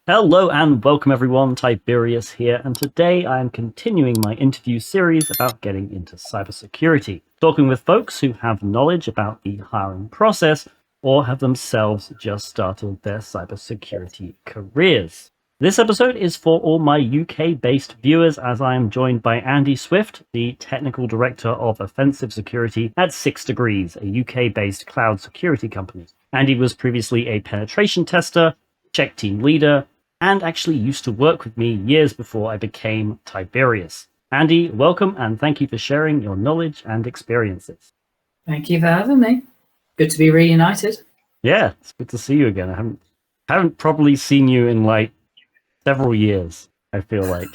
Hello and welcome everyone, Tiberius here, and today I am continuing my interview series about getting into cybersecurity, talking with folks who have knowledge about the hiring process or have themselves just started their cybersecurity careers. This episode is for all my UK-based viewers, as I am joined by Andy Swift, the Technical Director of Offensive Security at 6 Degrees, a UK-based cloud security company. Andy was previously a penetration tester, check team leader, and actually used to work with me years before I became Tiberius. Andy, welcome, and thank you for sharing your knowledge and experiences. Thank you for having me. Good to be reunited. Yeah, it's good to see you again. I haven't probably seen you in like several years, I feel like.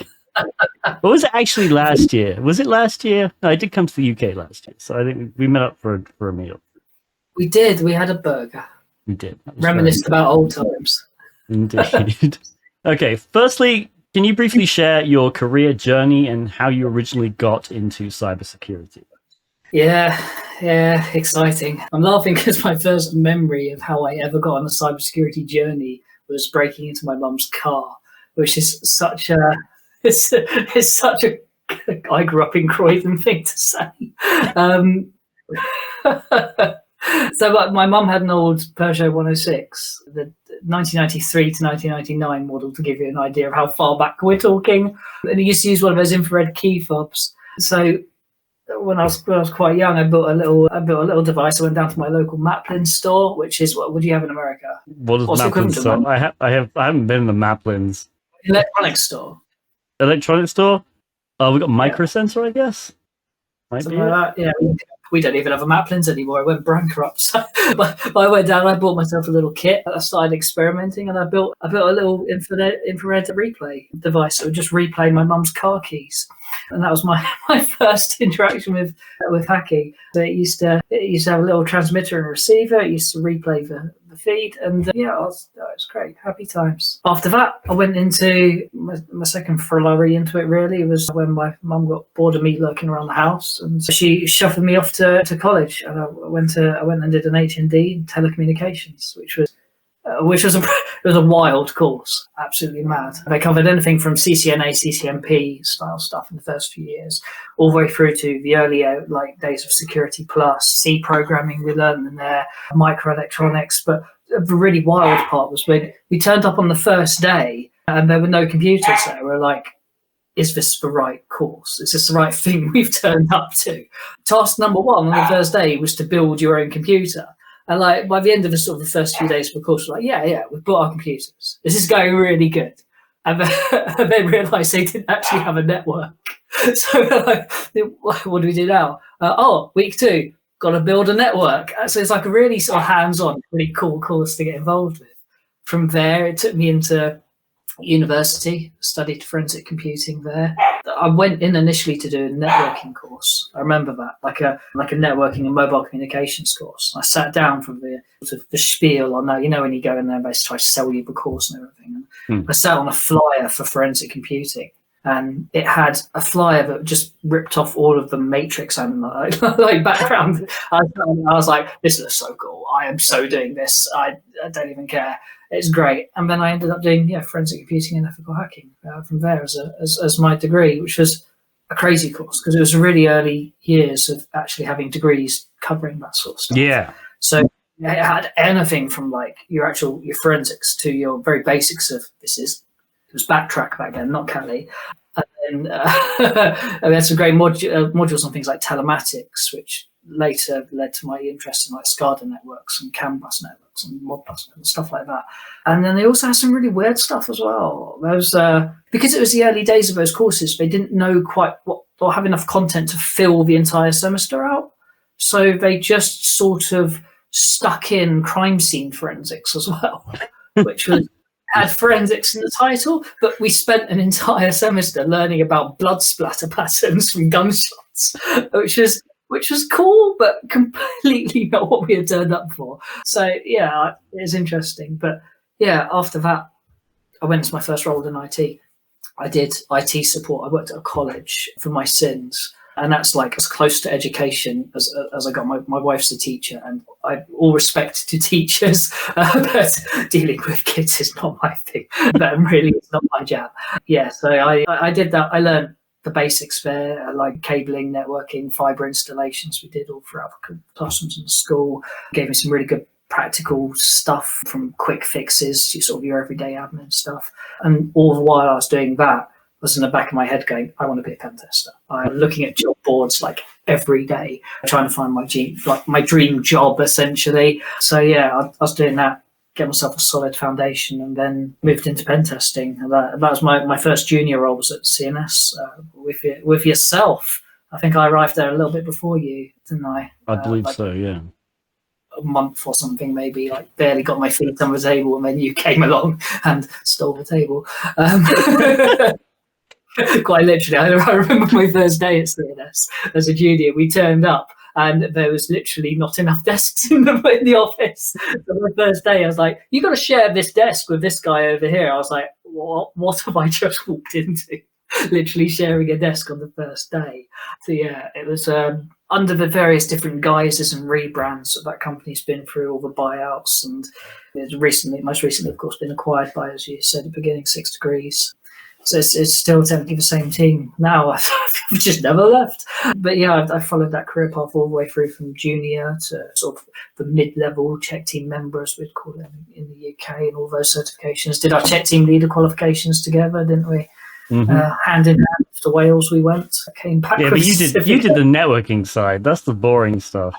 What was it actually last year? Was it last year? No, I did come to the UK last year, so I think we met up for a meal. We did. We had a burger. We did. Reminisced about old times. Indeed. Okay, firstly, can you briefly share your career journey and how you originally got into cybersecurity? Yeah, exciting. I'm laughing because my first memory of how I ever got on a cybersecurity journey was breaking into my mum's car, which is such a it's such a I grew up in Croydon thing to say. So my mum had an old Peugeot 106, the 1993 to 1999 model, to give you an idea of how far back we're talking. And it used to use one of those infrared key fobs. So when I was quite young, I built a little device. I went down to my local Maplin store, which is what would you have in America? What is Maplin store? I haven't been in the Maplins. Electronics store. Electronics store? Oh, we got Micro Sensor, I guess. Might be like that. Yeah. We don't even have a Maplins anymore. I went bankrupt. So I went down, I bought myself a little kit. I started experimenting and I built a little infrared replay device that would just replay my mum's car keys. And that was my first interaction with hacking. So it used to have a little transmitter and receiver. It used to replay the feed, and it was great. Happy times. After that, I went into my second foray into it. Really, was when my mum got bored of me lurking around the house, and so she shuffled me off to college. And I went and did an HND in telecommunications, which was a wild course, absolutely mad. They covered anything from CCNA, CCNP style stuff in the first few years, all the way through to the earlier days of Security Plus, C programming we learned in there, microelectronics. But the really wild part was when we turned up on the first day and there were no computers there. We're like, is this the right course? Is this the right thing we've turned up to? Task number one on the first day was to build your own computer. And by the end of the first few days of the course, we're like, yeah, we've built our computers. This is going really good. And then realised they didn't actually have a network. So what do we do now? Week 2, got to build a network. So it's like a really sort of hands-on, really cool course to get involved with. From there, it took me into university, studied forensic computing there. I went in initially to do a networking course. I remember that, like a networking and mobile communications course. I sat down for the spiel on that. When you go in there and they try to sell you the course and everything. And I sat on a flyer for forensic computing, and it had a flyer that just ripped off all of the matrix and background. I was like, this is so cool. I am so doing this. I don't even care. It's great. And then I ended up doing forensic computing and ethical hacking from there as my degree, which was a crazy course because it was really early years of actually having degrees covering that sort of stuff. Yeah. So it had anything from your forensics to your very basics of it was backtrack back then, not Cali. And then we had some great modules on things like telematics, which later led to my interest in SCADA networks and CAN bus networks and Modbus and stuff like that. And then they also had some really weird stuff as well. There was because it was the early days of those courses, they didn't know quite what or have enough content to fill the entire semester out. So they just sort of stuck in crime scene forensics as well, which had forensics in the title, but we spent an entire semester learning about blood splatter patterns from gunshots, which was cool, but completely not what we had turned up for. So yeah, it was interesting. But yeah, after that, I went into my first role in IT. I did IT support. I worked at a college for my sins. And that's like as close to education as I got. My wife's a teacher, and I all respect to teachers, but dealing with kids is not my thing. That really is not my jam. Yeah, so I did that. I learned the basics there, like cabling, networking, fiber installations. We did all throughout the classrooms in the school. Gave me some really good practical stuff, from quick fixes to sort of your everyday admin stuff. And all the while I was doing that, was in the back of my head going, I want to be a pen tester. I'm looking at job boards like every day, trying to find my dream job, essentially. So yeah, I was doing that, get myself a solid foundation, and then moved into pen testing. And that was my first junior role, was at CNS with yourself. I think I arrived there a little bit before you, didn't I? I believe so, yeah. A month or something, maybe, like barely got my feet on the table, and then you came along and stole the table. Quite literally, I remember my first day at CNS as a junior. We turned up and there was literally not enough desks in the office. So my first day, I was like, "You got to share this desk with this guy over here." I was like, "What have I just walked into?" Literally sharing a desk on the first day. So yeah, it was under the various different guises and rebrands that company's been through, all the buyouts, and it's most recently, of course, been acquired by, as you said at the beginning, 6 Degrees. So it's still technically the same team now. I've just never left. But yeah, I followed that career path all the way through, from junior to sort of the mid-level check team member, as we'd call it in the UK, and all those certifications. Did our check team leader qualifications together, didn't we? Mm-hmm. Hand in hand to Wales we went. I came back. Yeah, but you did the networking side. That's the boring stuff.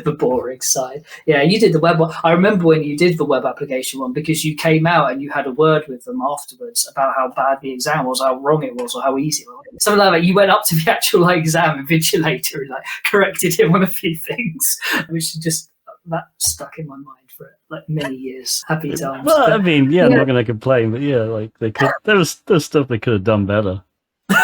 The boring side. Yeah, you did the web one. I remember when you did the web application one, because you came out and you had a word with them afterwards about how bad the exam was, how wrong it was, or how easy it was. Something like that. You went up to the actual exam invigilator and corrected him on a few things, which just that stuck in my mind for many years. Happy times. Well, I mean, yeah, I'm not going to complain, but yeah, they could. There's stuff they could have done better.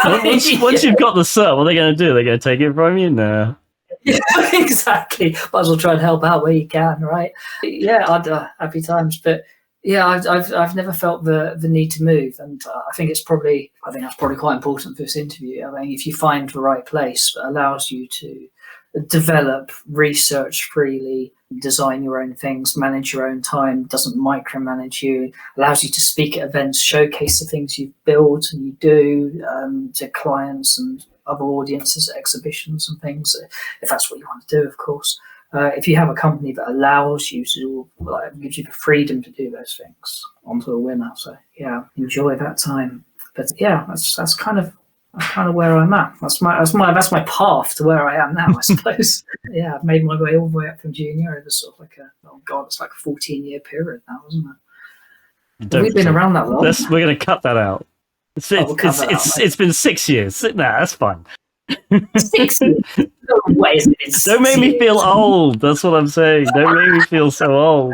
Once you've got the cert, what are they going to do? They're going to take it from you? No. Yeah, exactly. Might as well try and help out where you can, right? Yeah, I'd happy times. But yeah, I've never felt the need to move, and I think that's probably quite important for this interview. I mean, if you find the right place that allows you to develop, research freely, design your own things, manage your own time, doesn't micromanage you, allows you to speak at events, showcase the things you've built and you do to clients and other audiences at exhibitions and things, if that's what you want to do, of course. If you have a company that allows you to, gives you the freedom to do those things, onto a winner. So yeah, enjoy that time. But yeah, that's kind of where I'm at. That's my path to where I am now, I suppose. Yeah, I've made my way all the way up from junior over sort of it's like a 14-year period now, isn't it? We've been around that long. We're going to cut that out. It's been 6 years. Nah, that's fine. 6 years? No way is it. Don't make me feel old. That's what I'm saying. Don't make me feel so old.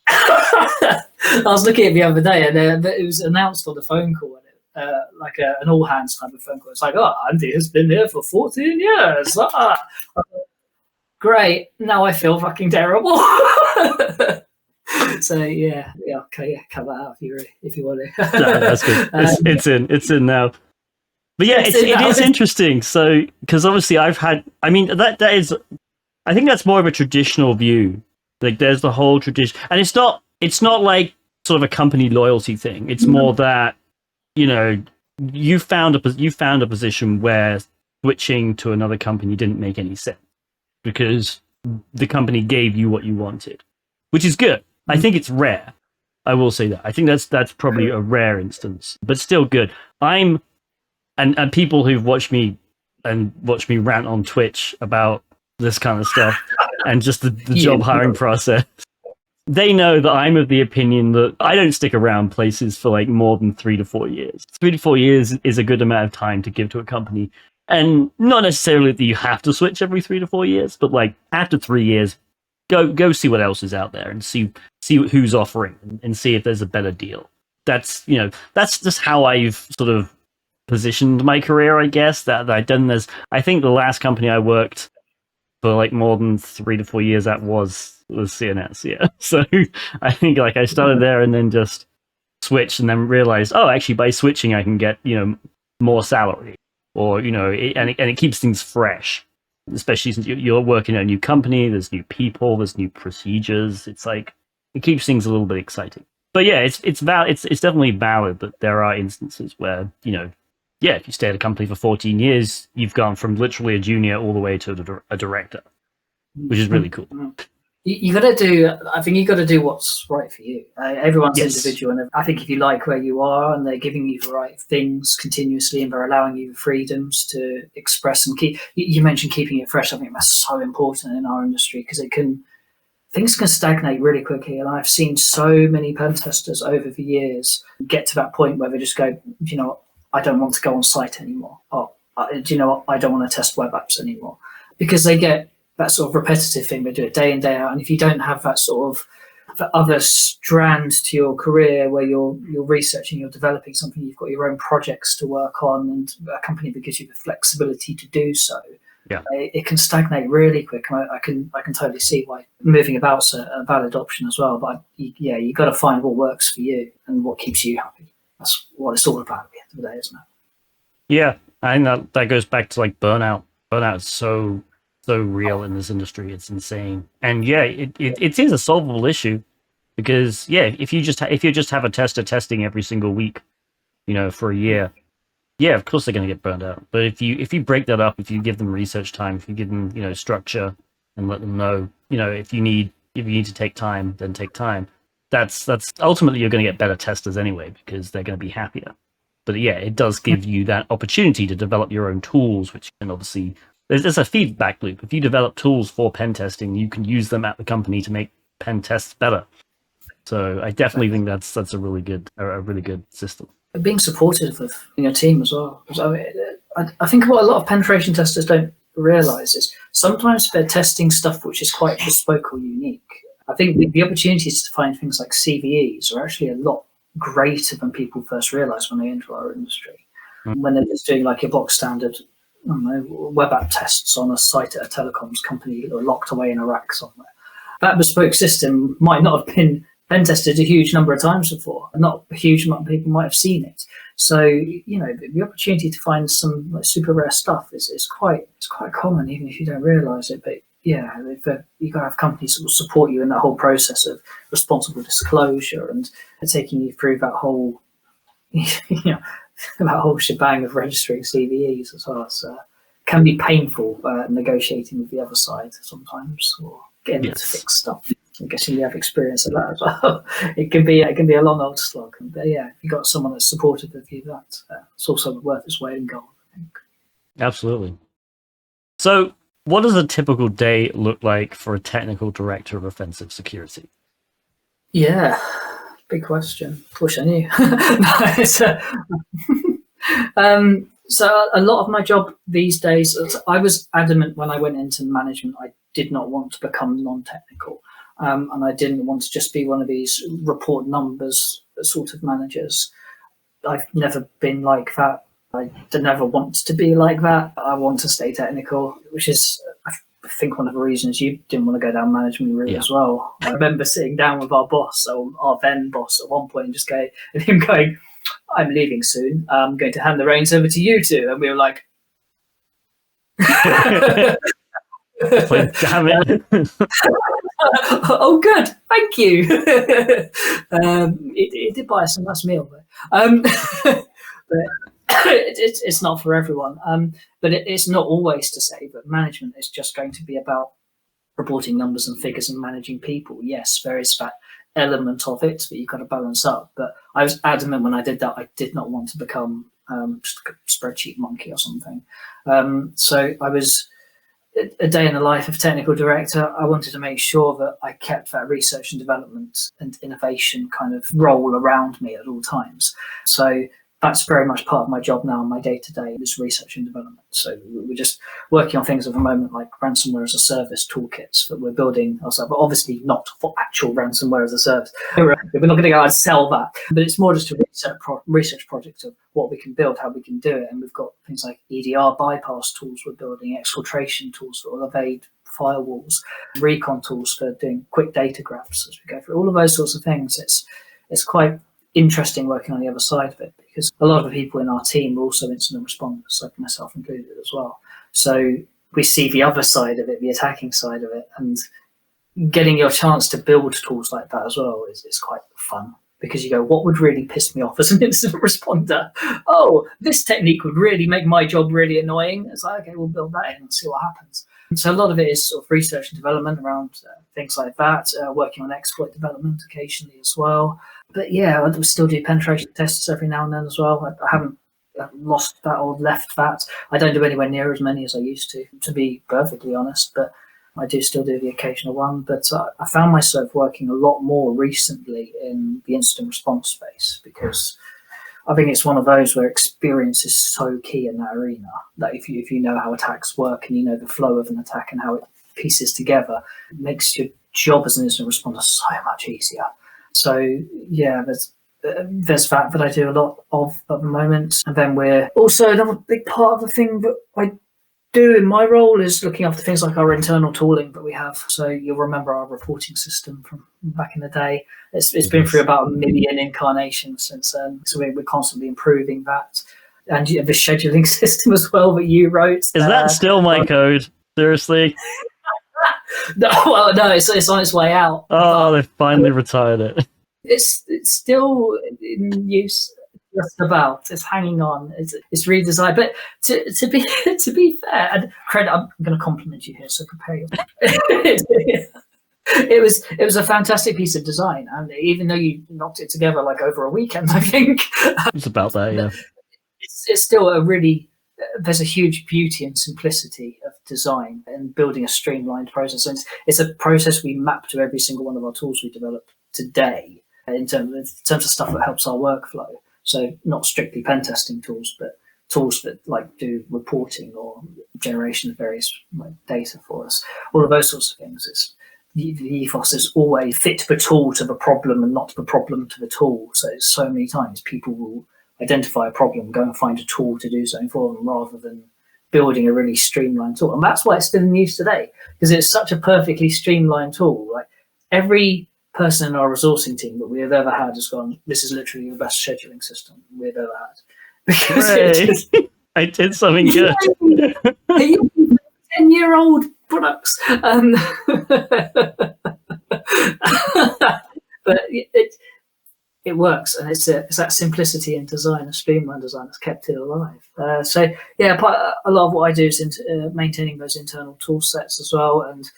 I was looking at it the other day, and it was announced on the phone call. An all hands type of phone call. It's like, oh, Andy has been here for 14 years. Great. Now I feel fucking terrible. So yeah, okay, yeah, cut that out if you want to. No, that's good. It's in now. But yeah, it is interesting. So because obviously that is, I think that's more of a traditional view. Like there's the whole tradition, and it's not like sort of a company loyalty thing. It's more that, you found a position where switching to another company didn't make any sense because the company gave you what you wanted, which is good. I think it's rare. I will say that. I think that's probably a rare instance, but still good. And people who've watched me rant on Twitch about this kind of stuff and just the job hiring process, they know that I'm of the opinion that I don't stick around places for more than 3 to 4 years. 3 to 4 years is a good amount of time to give to a company. And not necessarily that you have to switch every 3 to 4 years, but after 3 years, go see what else is out there and see who's offering and see if there's a better deal. That's just how I've sort of positioned my career, I guess, that I've done this. I think the last company I worked for more than 3 to 4 years at was CNS, yeah. So I think I started there and then just switched and then realized, oh, actually by switching I can get more salary. or and it keeps things fresh, especially since you're working at a new company. There's new people, there's new procedures. It's like it keeps things a little bit exciting. But yeah, it's definitely valid that there are instances where yeah, if you stay at a company for 14 years, you've gone from literally a junior all the way to a director, which is really cool. You got to do. I think you got to do what's right for you. Everyone's Yes. individual, and I think if you like where you are and they're giving you the right things continuously and they're allowing you the freedoms to express and keep. You mentioned keeping it fresh. I think that's so important in our industry because things can stagnate really quickly. And I've seen so many pen testers over the years get to that point where they just go, I don't want to go on site anymore. Or, I don't want to test web apps anymore because they get that sort of repetitive thing. They do it day in, day out. And if you don't have that sort of the other strand to your career where you're researching, you're developing something, you've got your own projects to work on and a company that gives you the flexibility to do so, it can stagnate really quick. I can totally see why moving about's a valid option as well. But you got to find what works for you and what keeps you happy. That's what it's all about at the end of the day, isn't it? Yeah, I think that goes back to like burnout. Burnout is so real in this industry. It's insane. And yeah, it is a solvable issue because if you just have a tester testing every single week, for a year, yeah, of course they're going to get burned out. But if you break that up, if you give them research time, if you give them structure and let them know, if you need to take time, then take time. That's ultimately you're going to get better testers anyway because they're going to be happier. But yeah, it does give you that opportunity to develop your own tools, which can obviously there's a feedback loop. If you develop tools for pen testing, you can use them at the company to make pen tests better. So I definitely think that's a really good system. Being supportive of your team as well. I think what a lot of penetration testers don't realise is sometimes they're testing stuff which is quite bespoke or unique. I think the opportunities to find things like CVEs are actually a lot greater than people first realise when they enter our industry. When they're just doing like your box standard web app tests on a site at a telecoms company or locked away in a rack somewhere. That bespoke system might not have been pen tested a huge number of times before. Not a huge amount of people might have seen it. So, the opportunity to find some like super rare stuff is quite common, even if you don't realise it. But yeah, you've got to have companies that will support you in that whole process of responsible disclosure and taking you through that whole, that whole shebang of registering CVEs as well. So can be painful negotiating with the other side sometimes, or getting them to fix stuff. I'm guessing you have experience of that as well. It can be a long old slog. But yeah, if you've got someone that's supportive of you, it's also worth its weight in gold, I think. Absolutely. So what does a typical day look like for a technical director of offensive security? Yeah, big question. Wish I knew. So a lot of my job these days, I was adamant when I went into management, I did not want to become non-technical. And I didn't want to just be one of these report numbers sort of managers. I've never been like that. I never want to be like that. I want to stay technical, which is, I think, one of the reasons you didn't want to go down management route as well. I remember sitting down with our boss, or our then boss, at one point, and him going, "I'm leaving soon. I'm going to hand the reins over to you two." And we were like, damn it. Oh, good, thank you. It did buy us a nice meal, but it's not for everyone. But it's not always to say that management is just going to be about reporting numbers and figures and managing people. Yes, there is that element of it that you've got to balance up. But I was adamant when I did that, I did not want to become just a spreadsheet monkey or something. So I was a day in the life of technical director. I wanted to make sure that I kept that research and development and innovation kind of role around me at all times. So that's very much part of my job now. My day-to-day is research and development. So we're just working on things at the moment like ransomware as a service toolkits that we're building ourselves, but obviously not for actual ransomware as a service. We're not going to go out and sell that, but it's more just a research project of what we can build, how we can do it. And we've got things like EDR bypass tools we're building, exfiltration tools that will evade firewalls, recon tools for doing quick data graphs as we go through all of those sorts of things. It's quite interesting working on the other side of it, because a lot of the people in our team are also incident responders, like myself included as well. So we see the other side of it, the attacking side of it, and getting your chance to build tools like that as well is quite fun, because you go, what would really piss me off as an incident responder? Oh, this technique would really make my job really annoying. It's like, okay, we'll build that in and see what happens. So a lot of it is sort of research and development around things like that, working on exploit development occasionally as well. But yeah, I still do penetration tests every now and then as well. I haven't lost that or left that. I don't do anywhere near as many as I used to be perfectly honest, but I do still do the occasional one. But I found myself working a lot more recently in the incident response space, because I think it's one of those where experience is so key in that arena, that if you know how attacks work and you know the flow of an attack and how it pieces together, it makes your job as an incident responder so much easier. So yeah, there's that I do a lot of at the moment. And then we're also, another big part of the thing that I do in my role is looking after things like our internal tooling that we have. So you'll remember our reporting system from back in the day. It's been through about 1 million incarnations since then. So we're constantly improving that. And you have the scheduling system as well that you wrote. Is that still my code? Seriously? No, well, no, it's on its way out. Oh, they finally retired it. It's still in use. Just about, it's hanging on, it's redesigned. But to be fair, and credit, I'm going to compliment you here, so prepare your it was a fantastic piece of design, and even though you knocked it together like over a weekend, I think it's about that. Yeah, it's still a really, there's a huge beauty and simplicity of design and building a streamlined process, and it's a process we map to every single one of our tools we develop today in terms of stuff that helps our workflow. So not strictly pen testing tools, but tools that like do reporting or generation of various data for us. All of those sorts of things. The ethos is always fit the tool to the problem and not the problem to the tool. So many times people will identify a problem, go and find a tool to do something for them, rather than building a really streamlined tool. And that's why it's still in use today, because it's such a perfectly streamlined tool. Like every person in our resourcing team that we have ever had has gone, this is literally the best scheduling system we've ever had. Because I did something good. 10-year-old products. But it works, and it's that simplicity in design, a streamlined design that's kept it alive. So yeah, a lot of what I do is maintaining those internal tool sets as well. And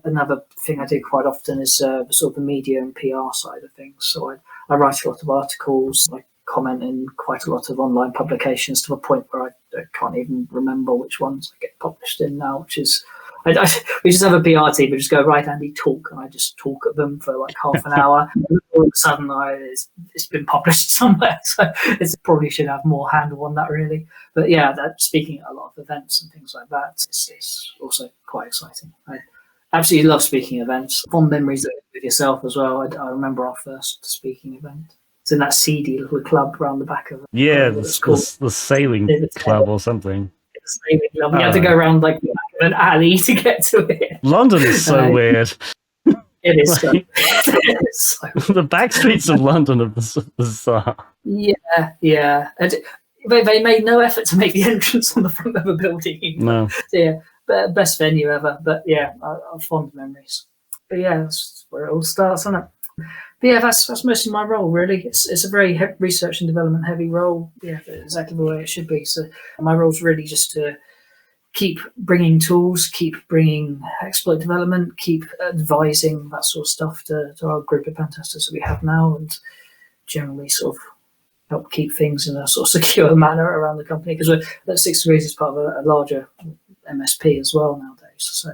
another thing I do quite often is sort of the media and PR side of things. So I write a lot of articles, I comment in quite a lot of online publications, to the point where I can't even remember which ones I get published in now, which is, we just have a PR team, we just go, right, Andy, talk, and I just talk at them for like half an hour, and all of a sudden it's been published somewhere. So it probably should have more handle on that, really. But yeah, speaking at a lot of events and things like that, it's also quite exciting. I absolutely love speaking events. Fond memories with yourself as well. I remember our first speaking event. It's in that seedy little club around the back of it. Yeah, the sailing club or something. Sailing club. You had to go around like an alley to get to it. London is so weird. It is. So the back streets of London are bizarre. Yeah. And they made no effort to make the entrance on the front of a building either. No. So yeah, best venue ever. But yeah, I fond memories. But yeah, that's where it all starts, isn't it? But yeah, that's mostly my role, really. It's a very research and development heavy role. Yeah, exactly the way it should be. So my role is really just to keep bringing tools, keep bringing exploit development, keep advising that sort of stuff to our group of pen testers that we have now, and generally sort of help keep things in a sort of secure manner around the company, because 6 Degrees is part of a larger MSP as well nowadays. So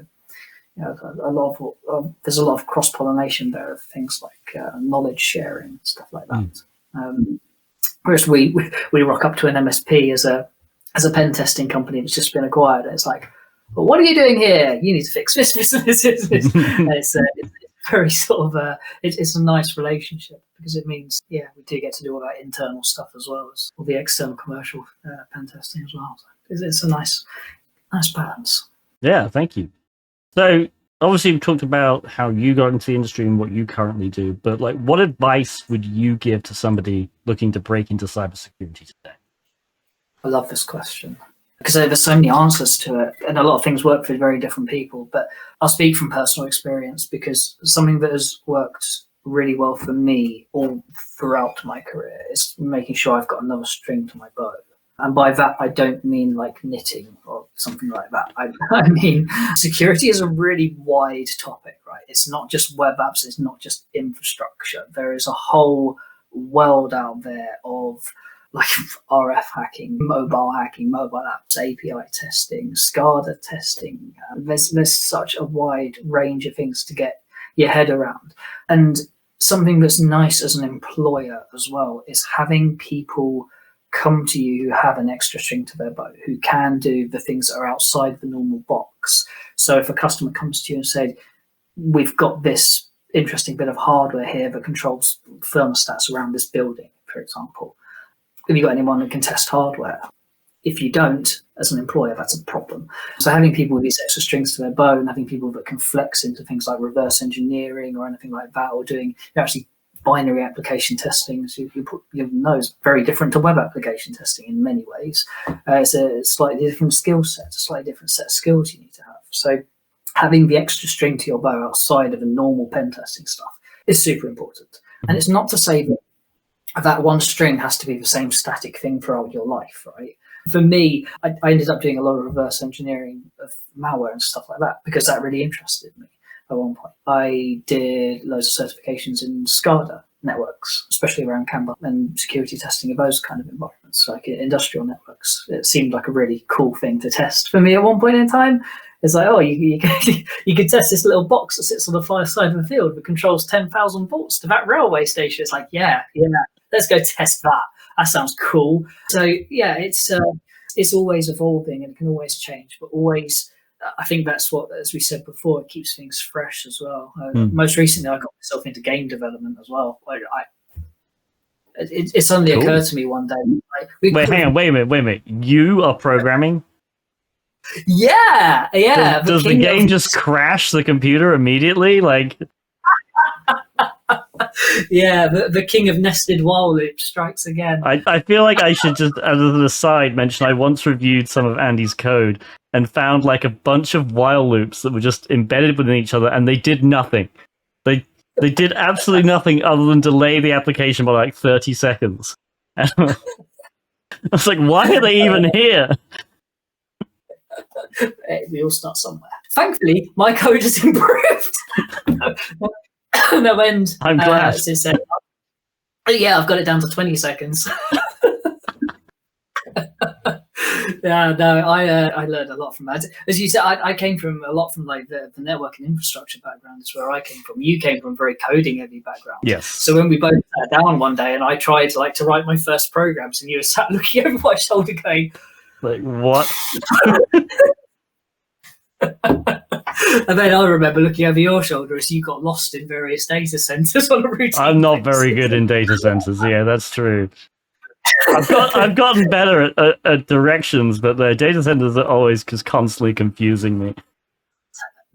there's a lot of cross-pollination there of things like knowledge sharing and stuff like that. Whereas we rock up to an MSP as a pen testing company that's just been acquired, and it's like, well, what are you doing here? You need to fix this. And it's very sort of it's a nice relationship, because it means we do get to do all that internal stuff as well as all the external commercial pen testing as well. So it's a nice balance. Yeah, thank you. So obviously we've talked about how you got into the industry and what you currently do, but like, what advice would you give to somebody looking to break into cybersecurity today? I love this question because there's so many answers to it, and a lot of things work for very different people. But I'll speak from personal experience because something that has worked really well for me all throughout my career is making sure I've got another string to my bow. And by that, I don't mean like knitting or something like that. I mean, security is a really wide topic, right? It's not just web apps, it's not just infrastructure. There is a whole world out there of like RF hacking, mobile apps, API testing, SCADA testing. There's such a wide range of things to get your head around. And something that's nice as an employer as well is having people come to you who have an extra string to their bow, who can do the things that are outside the normal box. So if a customer comes to you and said, we've got this interesting bit of hardware here that controls thermostats around this building, for example, have you got anyone that can test hardware? If you don't, as an employer, that's a problem. So having people with these extra strings to their bow and having people that can flex into things like reverse engineering or anything like that, or doing actually binary application testing, so you know, it's very different to web application testing in many ways. It's a slightly different skill set, a slightly different set of skills you need to have. So having the extra string to your bow outside of the normal pen testing stuff is super important. And it's not to say that one string has to be the same static thing throughout your life, right? For me, I ended up doing a lot of reverse engineering of malware and stuff like that because that really interested me. At one point, I did loads of certifications in SCADA networks, especially around CAN and security testing of those kind of environments, like industrial networks. It seemed like a really cool thing to test for me at one point in time. It's like, oh, you could test this little box that sits on the far side of the field that controls 10,000 volts to that railway station. It's like, yeah, let's go test that. That sounds cool. So yeah, it's always evolving and it can always change, but always. I think that's what, as we said before, it keeps things fresh as well. Most recently, I got myself into game development as well. It suddenly occurred to me one day. Hang on, wait a minute. You are programming? Yeah. Does the game just crash the computer immediately? Like, yeah, the king of nested while loops strikes again. I feel like I should just, as an aside, mention I once reviewed some of Andy's code and found like a bunch of while loops that were just embedded within each other, and they did nothing. They did absolutely nothing other than delay the application by like 30 seconds. And I was like, why are they even here? We all start somewhere. Thankfully, my code has improved. No end. I'm glad. Yeah, I've got it down to 20 seconds. Yeah, no, I learned a lot from that. As you said, I came from a lot from like the network and infrastructure background is where I came from. You came from a very coding heavy background. Yes. So when we both sat down one day and I tried to write my first programs and you were sat looking over my shoulder going, like, what? And then I remember looking over your shoulder as you got lost in various data centers on a routine. I'm not very good in data centers. Yeah, that's true. I've gotten better at directions, but the data centers are always just constantly confusing me.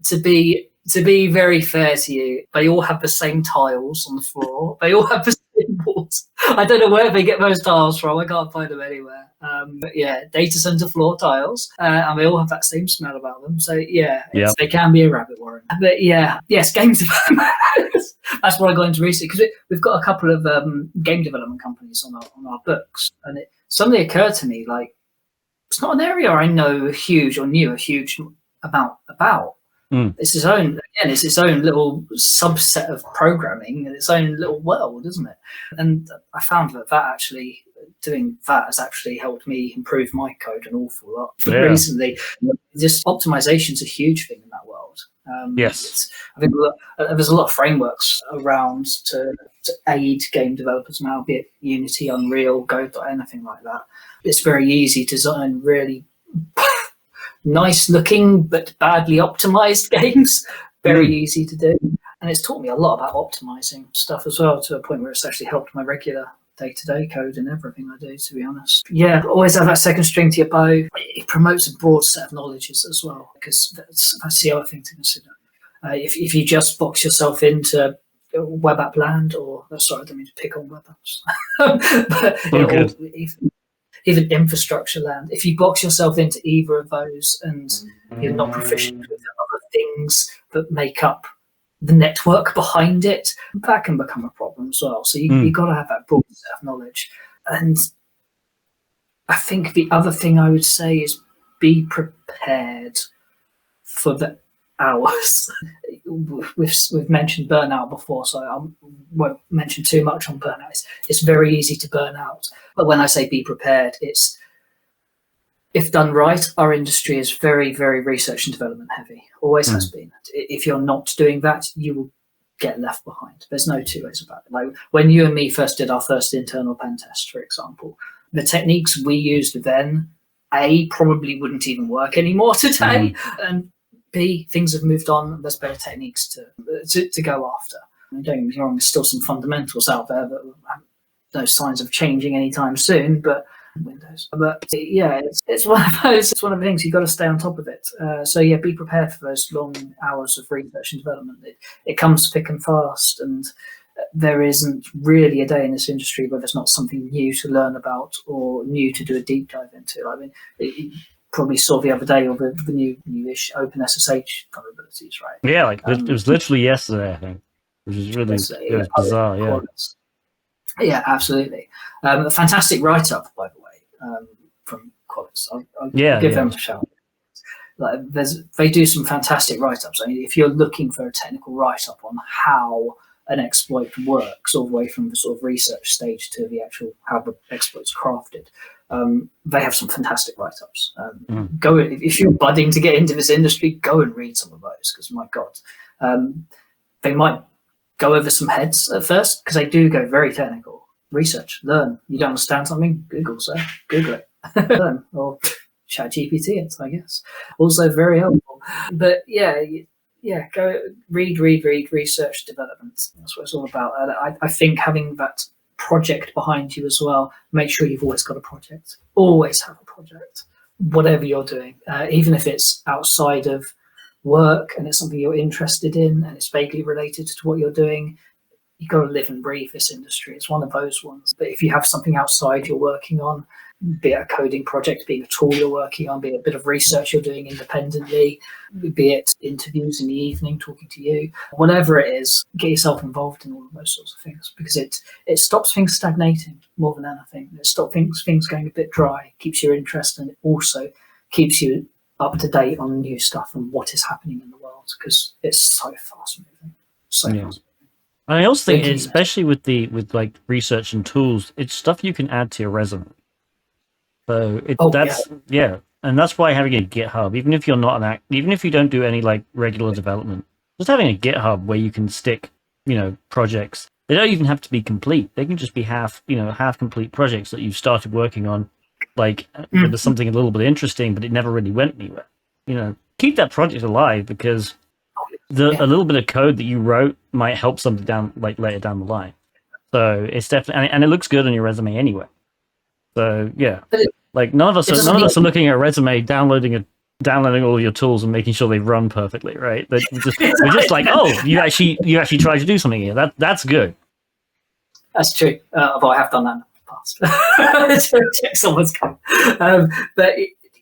To be very fair to you, they all have the same tiles on the floor. They all have the same walls. I don't know where they get those tiles from. I can't find them anywhere. But yeah, data center floor tiles, and they all have that same smell about them. So yeah, they can be a rabbit warren. But yeah, yes, game development. That's what I got into recently because we've got a couple of game development companies on our books, and it suddenly occurred to me like it's not an area I know a huge amount about. It's its own little subset of programming and its own little world, isn't it? And I found that actually doing that has actually helped me improve my code an awful lot recently. Just optimization is a huge thing in that world. Yes, I think there's a lot of frameworks around to aid game developers now, be it Unity, Unreal, Go, anything like that. It's very easy to design really nice looking but badly optimized games. Very easy to do, and it's taught me a lot about optimizing stuff as well, to a point where it's actually helped my regular day-to-day code and everything I do, to be honest. Yeah, always have that second string to your bow. It promotes a broad set of knowledges as well, because that's the other thing to consider. If you just box yourself into web app land, or sorry, I don't mean to pick on web apps, but even infrastructure land, if you box yourself into either of those and you're not proficient with the other things that make up the network behind it, that can become a problem as well. So you've got to have that broad set of knowledge. And I think the other thing I would say is be prepared for the hours. We've mentioned burnout before, so I won't mention too much on burnout. It's very easy to burn out. But when I say be prepared, it's, if done right, our industry is very, very research and development heavy. Always has been. If you're not doing that, you will get left behind. There's no two ways about it. Like when you and me first did our first internal pen test, for example, the techniques we used then, A, probably wouldn't even work anymore today, and B, things have moved on, and there's better techniques to go after. And don't get me wrong, there's still some fundamentals out there that have no signs of changing anytime soon, but yeah, it's one of those. It's one of the things you've got to stay on top of it. So yeah, be prepared for those long hours of research and development. It comes thick and fast, and there isn't really a day in this industry where there's not something new to learn about or new to do a deep dive into. I mean, you probably saw the other day all the newish open SSH vulnerabilities, right? Yeah, like it was literally yesterday, I think, which is really it was bizarre. Yeah. Yeah, absolutely. A fantastic write-up, by the way, from Qualys. I'll give them a shout. Like, they do some fantastic write-ups. I mean, if you're looking for a technical write-up on how an exploit works, all the way from the sort of research stage to the actual how the exploit's crafted, they have some fantastic write-ups. Go if you're budding to get into this industry, go and read some of those, because my God, they might go over some heads at first, because they do go very technical. Research, learn. You don't understand something? Google, sir. Google it. Learn. Or chat GPT it, I guess. Also very helpful. But yeah, go read, research, development. That's what it's all about. I think having that project behind you as well, make sure you've always got a project. Always have a project, whatever you're doing. Even if it's outside of work and it's something you're interested in and it's vaguely related to what you're doing, you've got to live and breathe this industry. It's one of those ones. But if you have something outside you're working on, be it a coding project, be it a tool you're working on, be it a bit of research you're doing independently, be it interviews in the evening talking to you, whatever it is, get yourself involved in all of those sorts of things, because it stops things stagnating more than anything. It stops things going a bit dry, keeps your interest, and it also keeps you up to date on new stuff and what is happening in the world, because it's so fast moving. Fast moving. I also think, especially with like research and tools, it's stuff you can add to your resume. So and that's why having a GitHub, even if you're not even if you don't do any like regular development, just having a GitHub where you can stick, projects. They don't even have to be complete. They can just be half complete projects that you've started working on. Like there's something a little bit interesting, but it never really went anywhere. Keep that project alive, because a little bit of code that you wrote might help something later down the line. So it's definitely, and it looks good on your resume anyway. So yeah, like none of us are looking at a resume, downloading all your tools and making sure they run perfectly, right? We're just like, oh, you actually tried to do something here. That's good. That's true. Although I have done that in the past. To check someone's code. But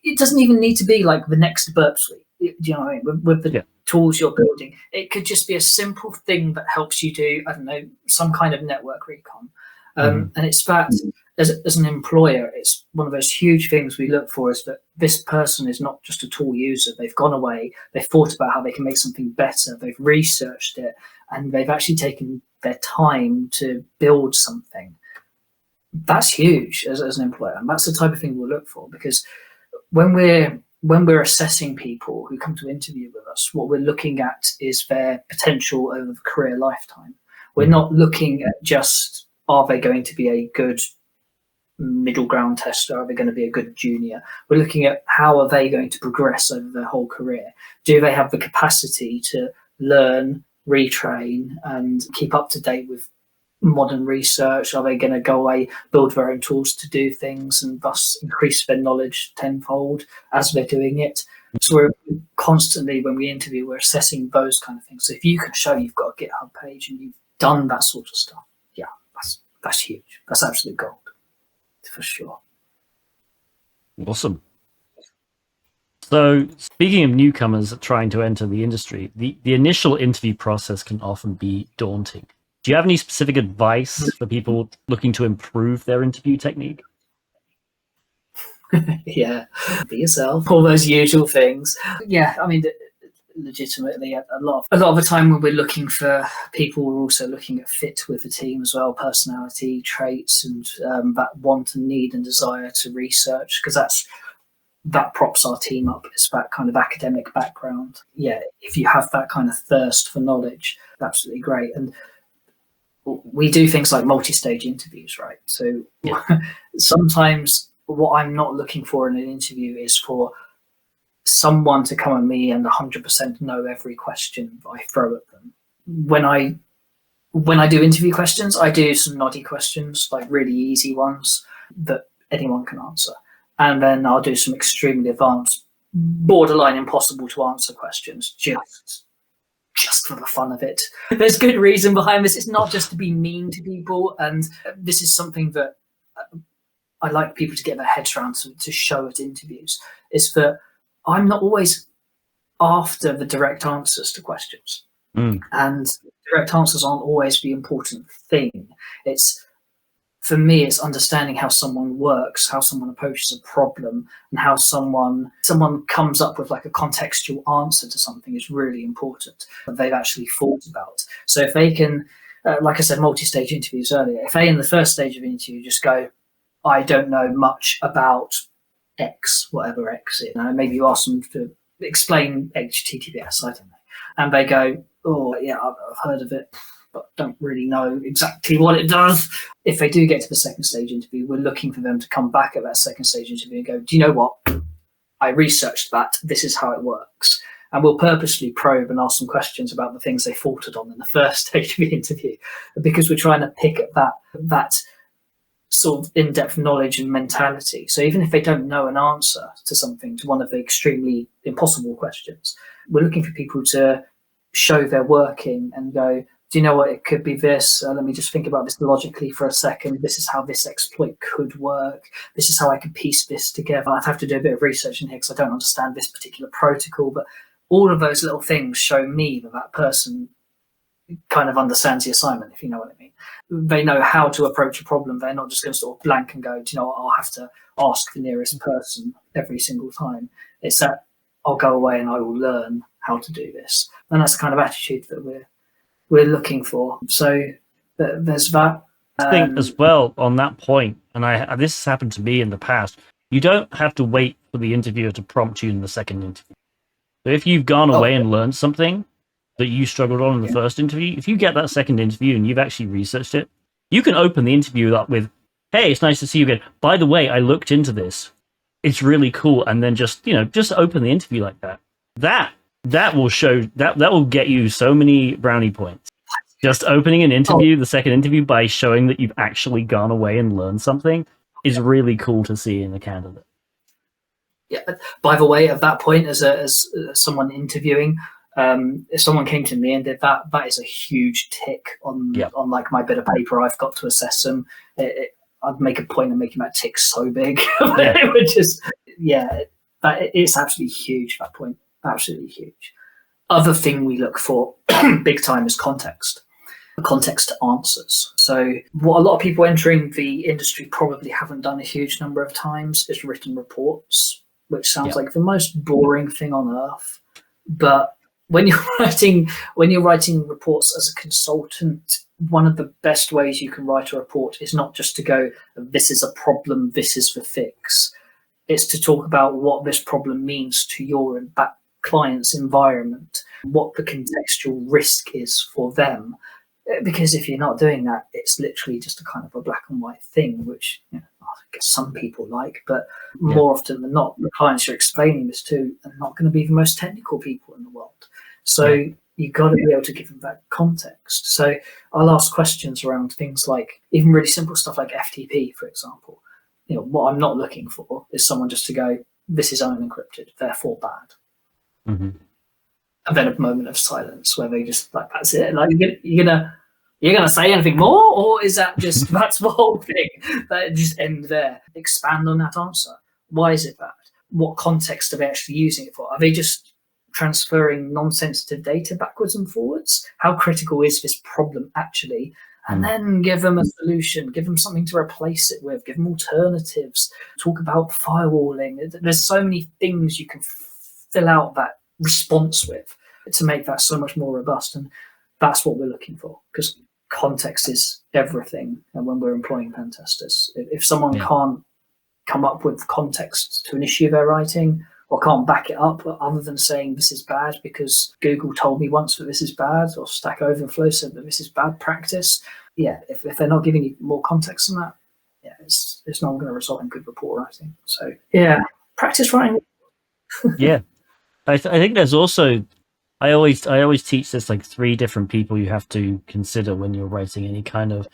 it doesn't even need to be like the next burp suite. Do you know what I mean? With the tools you're building, it could just be a simple thing that helps you do, I don't know, some kind of network recon. And it's that, as an employer, it's one of those huge things we look for, is that this person is not just a tool user. They've gone away, they've thought about how they can make something better, they've researched it, and they've actually taken their time to build something. That's huge as an employer, and that's the type of thing we'll look for, because when we're assessing people who come to interview with us, what we're looking at is their potential over the career lifetime. We're not looking at just, are they going to be a good middle ground tester? Are they going to be a good junior? We're looking at how are they going to progress over their whole career? Do they have the capacity to learn, retrain, and keep up to date with modern research? Are they going to go away, build their own tools to do things, and thus increase their knowledge tenfold as they're doing it? So we're constantly, when we interview, we're assessing those kind of things. So if you can show you've got a GitHub page and you've done that sort of stuff, yeah, that's huge. That's absolute gold, for sure. Awesome. So speaking of newcomers trying to enter the industry, the initial interview process can often be daunting. Do you have any specific advice for people looking to improve their interview technique? Yeah, be yourself, all those usual things. Yeah, I mean, legitimately, a lot of the time when we're looking for people, we're also looking at fit with the team as well, personality traits, and that want and need and desire to research, because that props our team up. It's that kind of academic background. Yeah, if you have that kind of thirst for knowledge, absolutely great. And we do things like multi-stage interviews, right? So yeah. Sometimes what I'm not looking for in an interview is for someone to come at me and 100% know every question I throw at them. When I do interview questions, I do some noddy questions, like really easy ones that anyone can answer. And then I'll do some extremely advanced, borderline impossible to answer questions, just for the fun of it. There's good reason behind this. It's not just to be mean to people. And this is something that I like people to get their heads around to show at interviews, is that I'm not always after the direct answers to questions. And direct answers aren't always the important thing. For me, it's understanding how someone works, how someone approaches a problem, and how someone comes up with like a contextual answer to something is really important that they've actually thought about. So if they can, like I said, multi-stage interviews earlier, if they in the first stage of the interview just go, I don't know much about X, whatever X is. Maybe you ask them to explain HTTPS, I don't know. And they go, oh, yeah, I've heard of it, but don't really know exactly what it does. If they do get to the second stage interview, we're looking for them to come back at that second stage interview and go, do you know what? I researched that. This is how it works. And we'll purposely probe and ask some questions about the things they faltered on in the first stage of the interview, because we're trying to pick at that sort of in-depth knowledge and mentality. So even if they don't know an answer to something, to one of the extremely impossible questions, we're looking for people to show their working and go, do you know what, it could be this, let me just think about this logically for a second, this is how this exploit could work, this is how I could piece this together. I'd have to do a bit of research in here because I don't understand this particular protocol, but all of those little things show me that person kind of understands the assignment, if you know what I mean. They know how to approach a problem. They're not just going to sort of blank and go, do you know what, I'll have to ask the nearest person every single time. It's that I'll go away and I will learn how to do this. And that's the kind of attitude that we're looking for. So there's that. I think as well on that point, and this has happened to me in the past, you don't have to wait for the interviewer to prompt you in the second interview. So if you've gone away and learned something that you struggled on in the first interview, if you get that second interview and you've actually researched it, you can open the interview up with, hey, it's nice to see you again. By the way, I looked into this. It's really cool. And then just open the interview like that. That will show, that will get you so many brownie points. Just opening an interview, the second interview, by showing that you've actually gone away and learned something is really cool to see in a candidate. Yeah. By the way, at that point, as someone interviewing, if someone came to me and did that, that is a huge tick on like my bit of paper I've got to assess them. I'd make a point of making that tick so big. It would just, it's absolutely huge, that point. Absolutely huge. Other thing we look for big time is context. Context answers. So what a lot of people entering the industry probably haven't done a huge number of times is written reports, which sounds like the most boring thing on earth. But when you're writing reports as a consultant, one of the best ways you can write a report is not just to go, this is a problem, this is the fix. It's to talk about what this problem means to your client's environment, what the contextual risk is for them. Because if you're not doing that, it's literally just a kind of a black and white thing, which I guess some people like, but more often than not, the clients you're explaining this to are not going to be the most technical people in the world. So you've got to be able to give them that context. So I'll ask questions around things like even really simple stuff like FTP, for example. What I'm not looking for is someone just to go, this is unencrypted, therefore bad. Mm-hmm. And then a moment of silence where they just like, that's it. Like you're gonna say anything more, or is that just that's the whole thing? That just end there. Expand on that answer. Why is it bad? What context are they actually using it for? Are they just transferring non-sensitive data backwards and forwards? How critical is this problem actually? And then give them a solution, give them something to replace it with, give them alternatives, talk about firewalling. There's so many things you can fill out that response with to make that so much more robust. And that's what we're looking for, because context is everything. And when we're employing pen testers, if someone can't come up with context to an issue they're writing, or can't back it up other than saying this is bad because Google told me once that this is bad, or Stack Overflow said that this is bad practice. Yeah, if they're not giving you more context than that, yeah, it's not going to result in good report writing. So yeah, practice writing. Yeah, I think there's also, I always teach this, like 3 different people you have to consider when you're writing any kind of,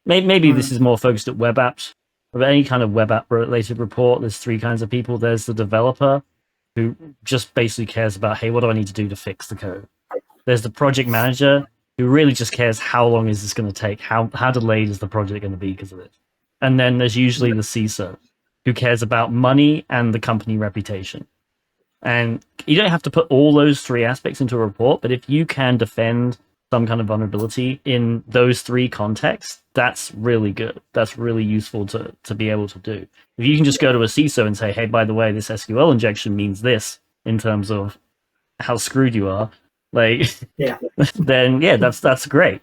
maybe this is more focused at web apps, but any kind of web app related report, there's 3 kinds of people. There's the developer, who just basically cares about, hey, what do I need to do to fix the code? There's the project manager, who really just cares, how long is this going to take? How delayed is the project going to be because of it? And then there's usually the CISO, who cares about money and the company reputation. And you don't have to put all those 3 aspects into a report, but if you can defend some kind of vulnerability in those 3 contexts, that's really good. That's really useful to be able to do. If you can just go to a CISO and say, hey, by the way, this SQL injection means this in terms of how screwed you are, like, then yeah, that's great.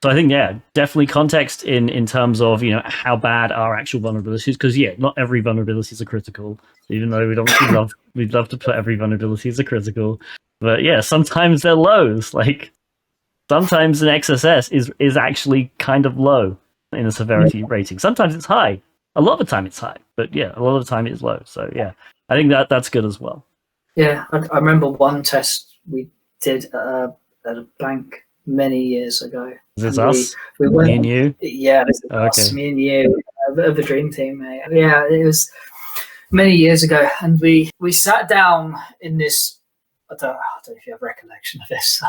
So I think, yeah, definitely context in terms of, how bad are actual vulnerabilities, because not every vulnerabilities are critical, even though we'd love to put every vulnerability as a critical, but yeah, sometimes they're lows. Like sometimes an XSS is actually kind of low in a severity rating. Sometimes it's high. A lot of the time it's high, but yeah, a lot of the time it's low. So yeah, I think that's good as well. Yeah, I remember one test we did at a bank many years ago. Is this us? We went, me and you? Yeah, this is us, me and you, of the dream team, mate. Yeah, it was many years ago, and we sat down in this. I don't know if you have recollection of this,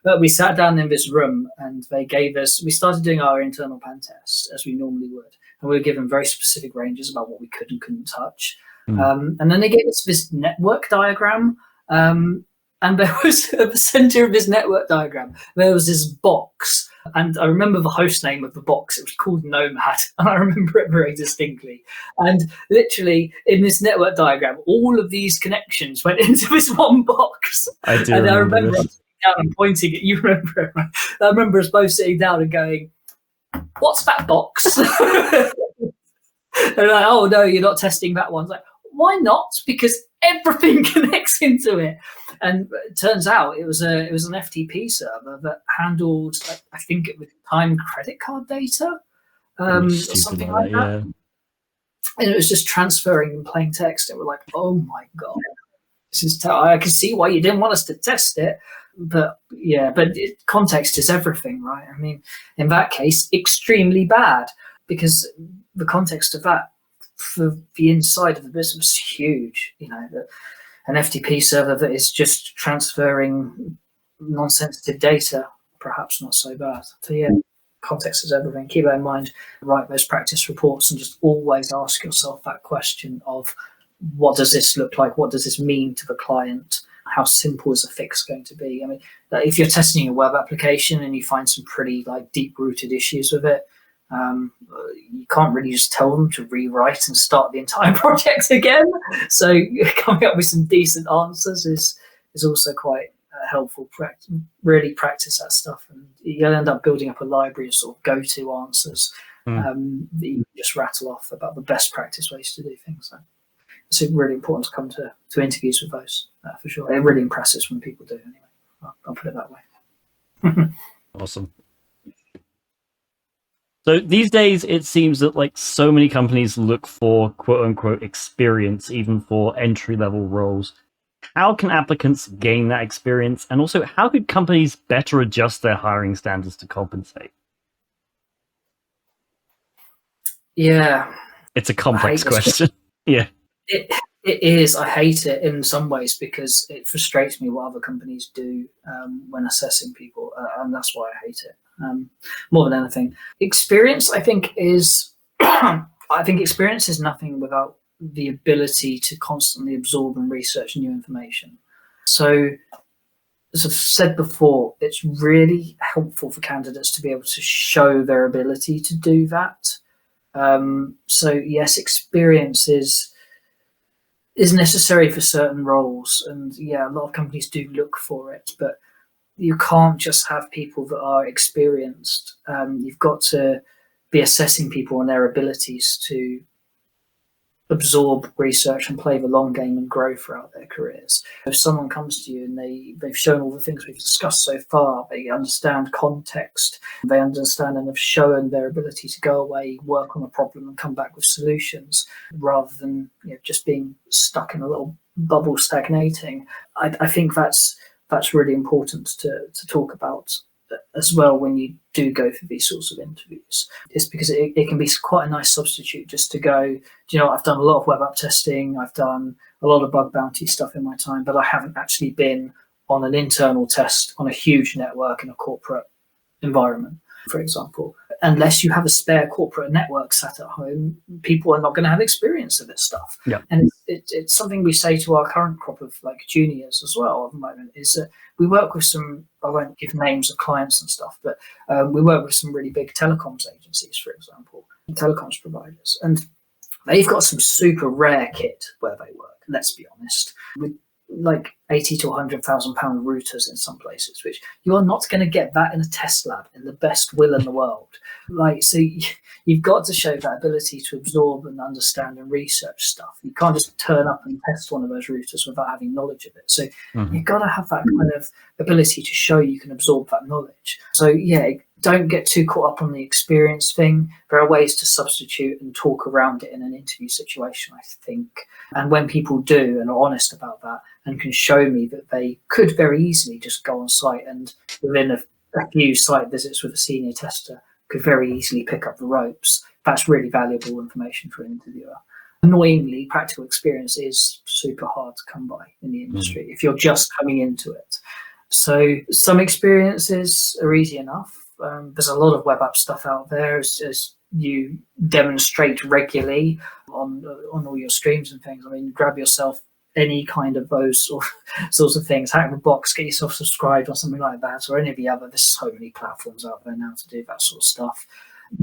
but we sat down in this room, and they gave us. We started doing our internal pen tests as we normally would, and we were given very specific ranges about what we could and couldn't touch. And then they gave us this network diagram, and there was at the center of this network diagram, there was this box. And I remember the host name of the box. It was called Nomad, and I remember it very distinctly. And literally, in this network diagram, all of these connections went into this one box. I do. And I remember us sitting down and pointing at you. Remember it, right? I remember us both sitting down and going, "What's that box?" They're like, "Oh no, you're not testing that one." It's like, why not? Because everything connects into it. And it turns out it was an FTP server that handled, I think at the time, credit card data, or something like that. And it was just transferring in plain text. And we're like, oh my god, this is. I can see why you didn't want us to test it, but yeah, context is everything, right? I mean, in that case, extremely bad, because the context of that for the inside of the business is huge. An FTP server that is just transferring non-sensitive data, perhaps not so bad. So yeah, context is everything. Keep that in mind. Write those practice reports and just always ask yourself that question of, what does this look like? What does this mean to the client? How simple is a fix going to be? I mean, if you're testing a web application and you find some pretty deep-rooted issues with it, you can't really just tell them to rewrite and start the entire project again. So coming up with some decent answers is also quite helpful. Really practice that stuff, and you'll end up building up a library of sort of go-to answers that you just rattle off about the best practice ways to do things. So it's really important to come to interviews with those, for sure. It really impresses when people do, anyway. I'll put it that way. Awesome. So these days, it seems that so many companies look for quote unquote experience, even for entry level roles. How can applicants gain that experience? And also, how could companies better adjust their hiring standards to compensate? Yeah. It's a complex question. Yeah. It is. I hate it in some ways because it frustrates me what other companies do when assessing people, and that's why I hate it more than anything. Experience, I think, is I think experience is nothing without the ability to constantly absorb and research new information. So, as I've said before, it's really helpful for candidates to be able to show their ability to do that. So, yes, experience is necessary for certain roles, and yeah, a lot of companies do look for it, but you can't just have people that are experienced. You've got to be assessing people on their abilities to absorb research and play the long game and grow throughout their careers. If someone comes to you and they've shown all the things we've discussed so far, they understand context, they understand and have shown their ability to go away, work on a problem and come back with solutions rather than just being stuck in a little bubble stagnating. I think that's really important to talk about as well when you do go for these sorts of interviews. It's because it can be quite a nice substitute just to go, do you know what, I've done a lot of web app testing, I've done a lot of bug bounty stuff in my time, but I haven't actually been on an internal test on a huge network in a corporate environment, for example. Unless you have a spare corporate network sat at home, people are not going to have experience of this stuff. Yeah. And it's something we say to our current crop of like juniors as well at the moment, is that we work with some, I won't give names of clients and stuff, but we work with some really big telecoms agencies, for example, telecoms providers. And they've got some super rare kit where they work, let's be honest, with like 80 to 100,000 pound routers in some places, which you are not going to get that in a test lab in the best will in the world. Like, so you've got to show that ability to absorb and understand and research stuff. You can't just turn up and test one of those routers without having knowledge of it. So you've got to have that kind of ability to show you can absorb that knowledge. So yeah, don't get too caught up on the experience thing. There are ways to substitute and talk around it in an interview situation, I think. And when people do and are honest about that and can show me that they could very easily just go on site and within a few site visits with a senior tester could very easily pick up the ropes, that's really valuable information for an interviewer. Annoyingly, practical experience is super hard to come by in the industry if you're just coming into it. So some experiences are easy enough. There's a lot of web app stuff out there as you demonstrate regularly on all your streams and things. I mean, grab yourself any kind of those sorts of things, hack the box, get yourself subscribed or something like that, or any of the other. There's so many platforms out there now to do that sort of stuff.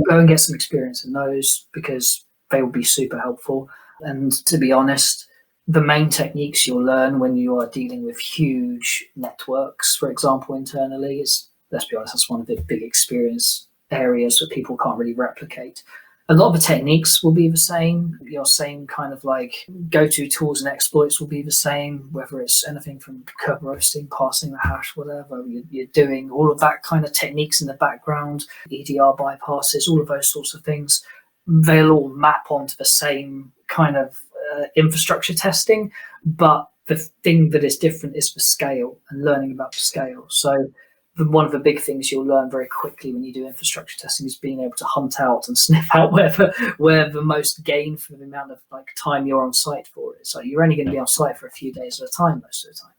Go and get some experience in those because they will be super helpful. And to be honest, the main techniques you'll learn when you are dealing with huge networks, for example, internally, is, let's be honest, that's one of the big experience areas that people can't really replicate. A lot of the techniques will be the same. Your same kind of like go-to tools and exploits will be the same, whether it's anything from curve roasting, passing the hash, whatever you're doing, all of that kind of techniques in the background, EDR bypasses, all of those sorts of things, they'll all map onto the same kind of infrastructure testing. But the thing that is different is the scale and learning about the scale. So one of the big things you'll learn very quickly when you do infrastructure testing is being able to hunt out and sniff out where the most gain for the amount of like time you're on site for it. So you're only going to be on site for a few days at a time most of the time.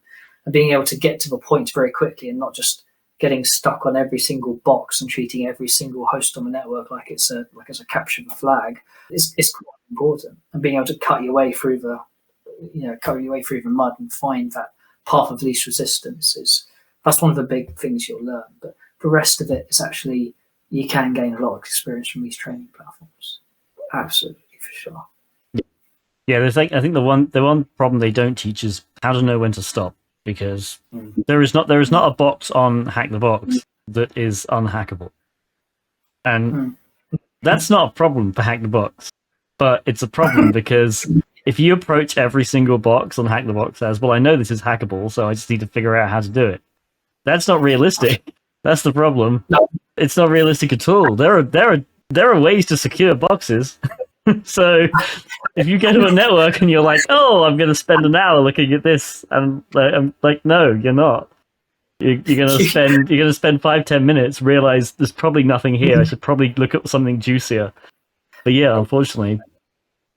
And being able to get to the point very quickly and not just getting stuck on every single box and treating every single host on the network like it's a capture the flag is quite important. And being able to cut your way through the mud and find that path of least resistance that's one of the big things you'll learn. But the rest of it is actually, you can gain a lot of experience from these training platforms. Absolutely, for sure. Yeah, there's I think the one problem they don't teach is how to know when to stop, because there is not a box on Hack the Box that is unhackable. And that's not a problem for Hack the Box, but it's a problem because if you approach every single box on Hack the Box as, well, I know this is hackable, so I just need to figure out how to do it. That's not realistic. That's the problem. No. It's not realistic at all. There are ways to secure boxes. So if you go to a network and you're like, oh, I'm going to spend an hour looking at this, and I'm like, no, you're not. You're going to spend 5-10 minutes, realize there's probably nothing here. I should probably look at something juicier. But yeah, unfortunately,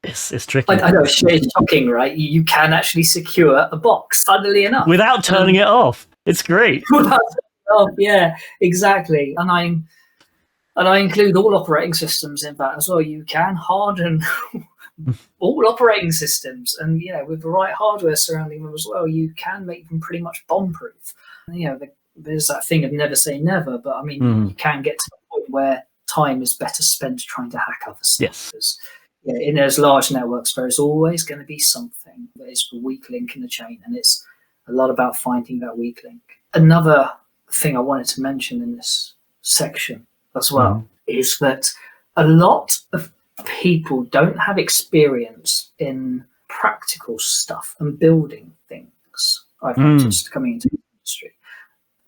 It's tricky. I know, it's shocking, right? You can actually secure a box, funnily enough. Without turning it off. It's great. Yeah, exactly. And I include all operating systems in that as well. You can harden all operating systems, and with the right hardware surrounding them as well, you can make them pretty much bomb-proof. There's that thing of never say never, but I mean, you can get to the point where time is better spent trying to hack other stuff. Yes. In those large networks, there is always going to be something that is the weak link in the chain, and it's a lot about finding that weak link. Another thing I wanted to mention in this section as well is that a lot of people don't have experience in practical stuff and building things. I've noticed coming into the industry.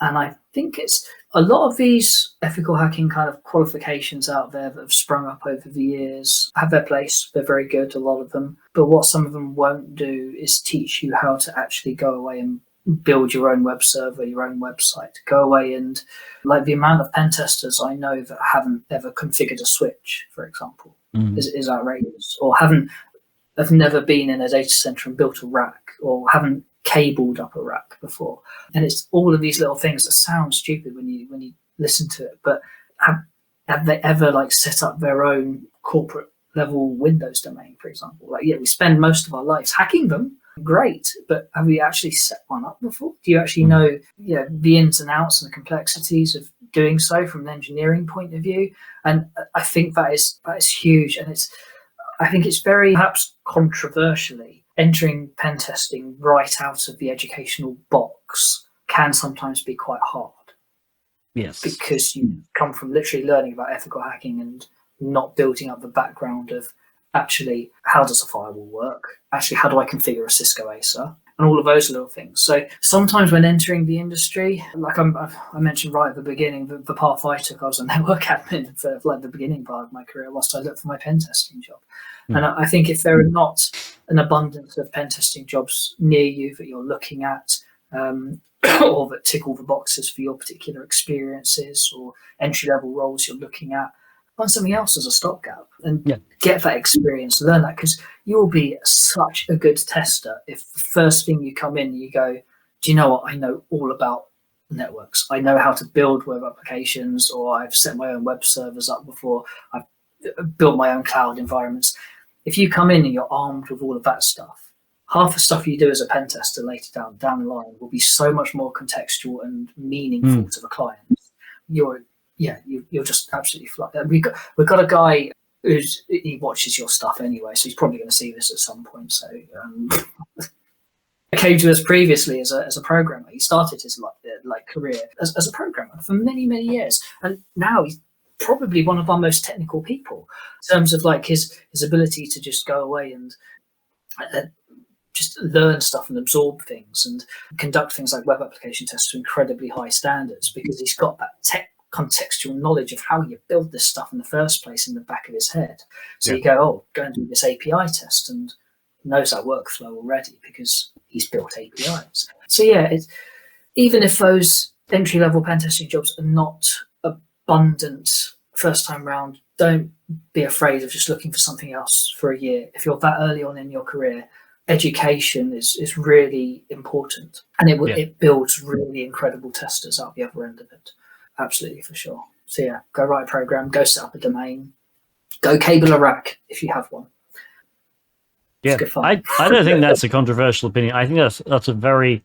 And I think it's a lot of these ethical hacking kind of qualifications out there that have sprung up over the years have their place. They're very good, a lot of them. But what some of them won't do is teach you how to actually go away and build your own web server, your own website. Go away and, like, the amount of pen testers I know that haven't ever configured a switch, for example, is outrageous. Or have never been in a data center and built a rack, or haven't cabled up a rack before. And it's all of these little things that sound stupid when you listen to it, but have they ever like set up their own corporate level Windows domain, for example? Like, we spend most of our lives hacking them. Great, but have we actually set one up before? Do you actually know the ins and outs and the complexities of doing so from an engineering point of view? And I think that is huge, and I think it's very perhaps controversially entering pen testing right out of the educational box can sometimes be quite hard. Yes. Because you come from literally learning about ethical hacking and not building up the background of actually how does a firewall work? Actually, how do I configure a Cisco ASA? And all of those little things. So sometimes when entering the industry, like I mentioned right at the beginning, the path I took, I was a network admin for like the beginning part of my career whilst I looked for my pen testing job. And I think if there are not an abundance of pen testing jobs near you that you're looking at, or that tick all the boxes for your particular experiences or entry-level roles you're looking at, find something else as a stopgap and get that experience, learn that, because you'll be such a good tester if the first thing you come in, you go, do you know what? I know all about networks. I know how to build web applications, or I've set my own web servers up before. I've built my own cloud environments. If you come in and you're armed with all of that stuff, half the stuff you do as a pen tester later down the line will be so much more contextual and meaningful to the client. You're just absolutely fly. We've got a guy he watches your stuff anyway, so he's probably going to see this at some point. So he came to us previously as a programmer. He started his career as a programmer for many years, and now he's probably one of our most technical people in terms of like his ability to just go away and just learn stuff and absorb things and conduct things like web application tests to incredibly high standards, because he's got that contextual knowledge of how you build this stuff in the first place in the back of his head. So you go and do this API test, and knows that workflow already because he's built APIs. So even if those entry-level pen testing jobs are not abundant first time round, don't be afraid of just looking for something else for a year. If you're that early on in your career, education is really important, and it builds really incredible testers out the other end of it. Absolutely, for sure. So go write a program, go set up a domain, go cable a rack if you have one. Yeah, I don't think that's a controversial opinion. I think that's a very,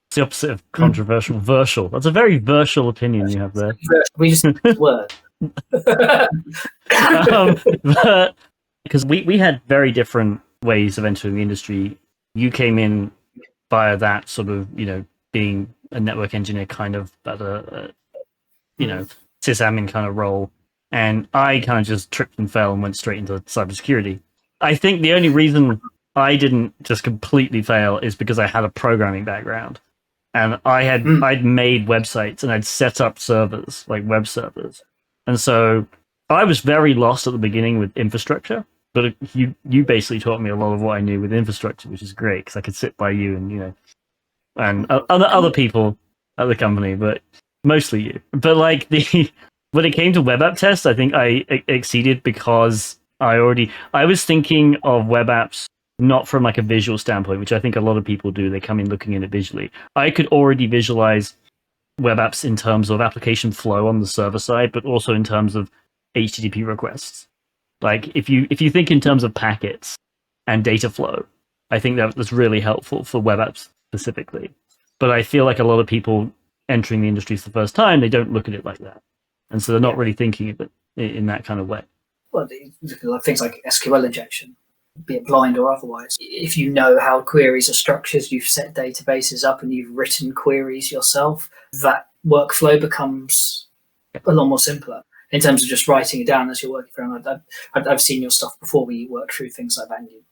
it's the opposite of controversial, versal. That's a very versal opinion you have there. We just use the word. Because we had very different ways of entering the industry. You came in via that sort of, being a network engineer kind of at a sysadmin kind of role. And I kind of just tripped and fell and went straight into cybersecurity. I think the only reason I didn't just completely fail is because I had a programming background. And I'd made websites and I'd set up servers, like web servers. And so I was very lost at the beginning with infrastructure, but you basically taught me a lot of what I knew with infrastructure, which is great because I could sit by you and other people at the company, but mostly you. But when it came to web app tests, I think I exceeded because I was thinking of web apps not from like a visual standpoint, which I think a lot of people do. They come in looking at it visually. I could already visualize web apps in terms of application flow on the server side, but also in terms of HTTP requests. Like if you think in terms of packets and data flow, I think that's really helpful for web apps specifically. But I feel like a lot of people entering the industry for the first time, they don't look at it like that, and so they're not really thinking of it in that kind of way. Well, things like SQL injection, be it blind or otherwise. If you know how queries are structured, you've set databases up and you've written queries yourself, that workflow becomes a lot more simpler in terms of just writing it down as you're working through. I've seen your stuff before where you work through things like that and you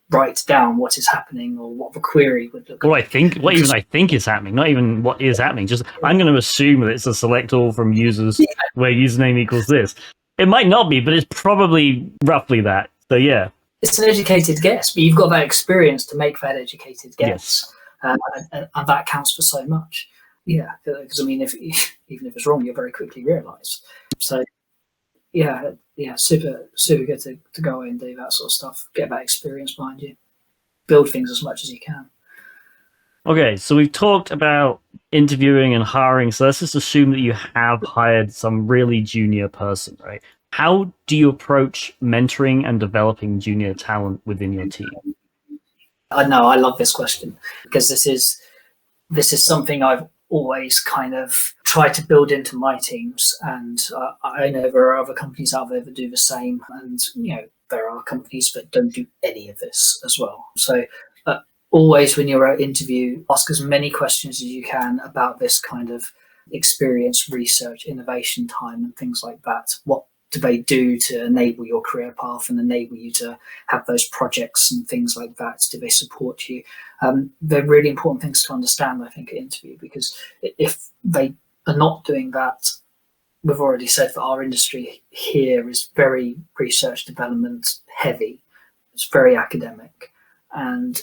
write down what is happening or what the query would look like. What I think is happening, not even what is happening. Just I'm going to assume that it's a select all from users where username equals this. It might not be, but it's probably roughly that. So yeah. It's an educated guess, but you've got that experience to make that educated guess. Yes. And that counts for so much. Yeah, because I mean, even if it's wrong, you very quickly realise. So, yeah, super good to go away and do that sort of stuff. Get that experience behind you. Build things as much as you can. Okay, so we've talked about interviewing and hiring. So let's just assume that you have hired some really junior person, right? How do you approach mentoring and developing junior talent within your team? I know, I love this question because this is something I've always kind of tried to build into my teams, and I know there are other companies out there that do the same, and there are companies that don't do any of this as well. So always when you're at interview, ask as many questions as you can about this kind of experience, research, innovation time, and things like that. What do they do to enable your career path and enable you to have those projects and things like that? Do they support you? They're really important things to understand, I think, at interview, because if they are not doing that, we've already said that our industry here is very research development heavy. It's very academic. And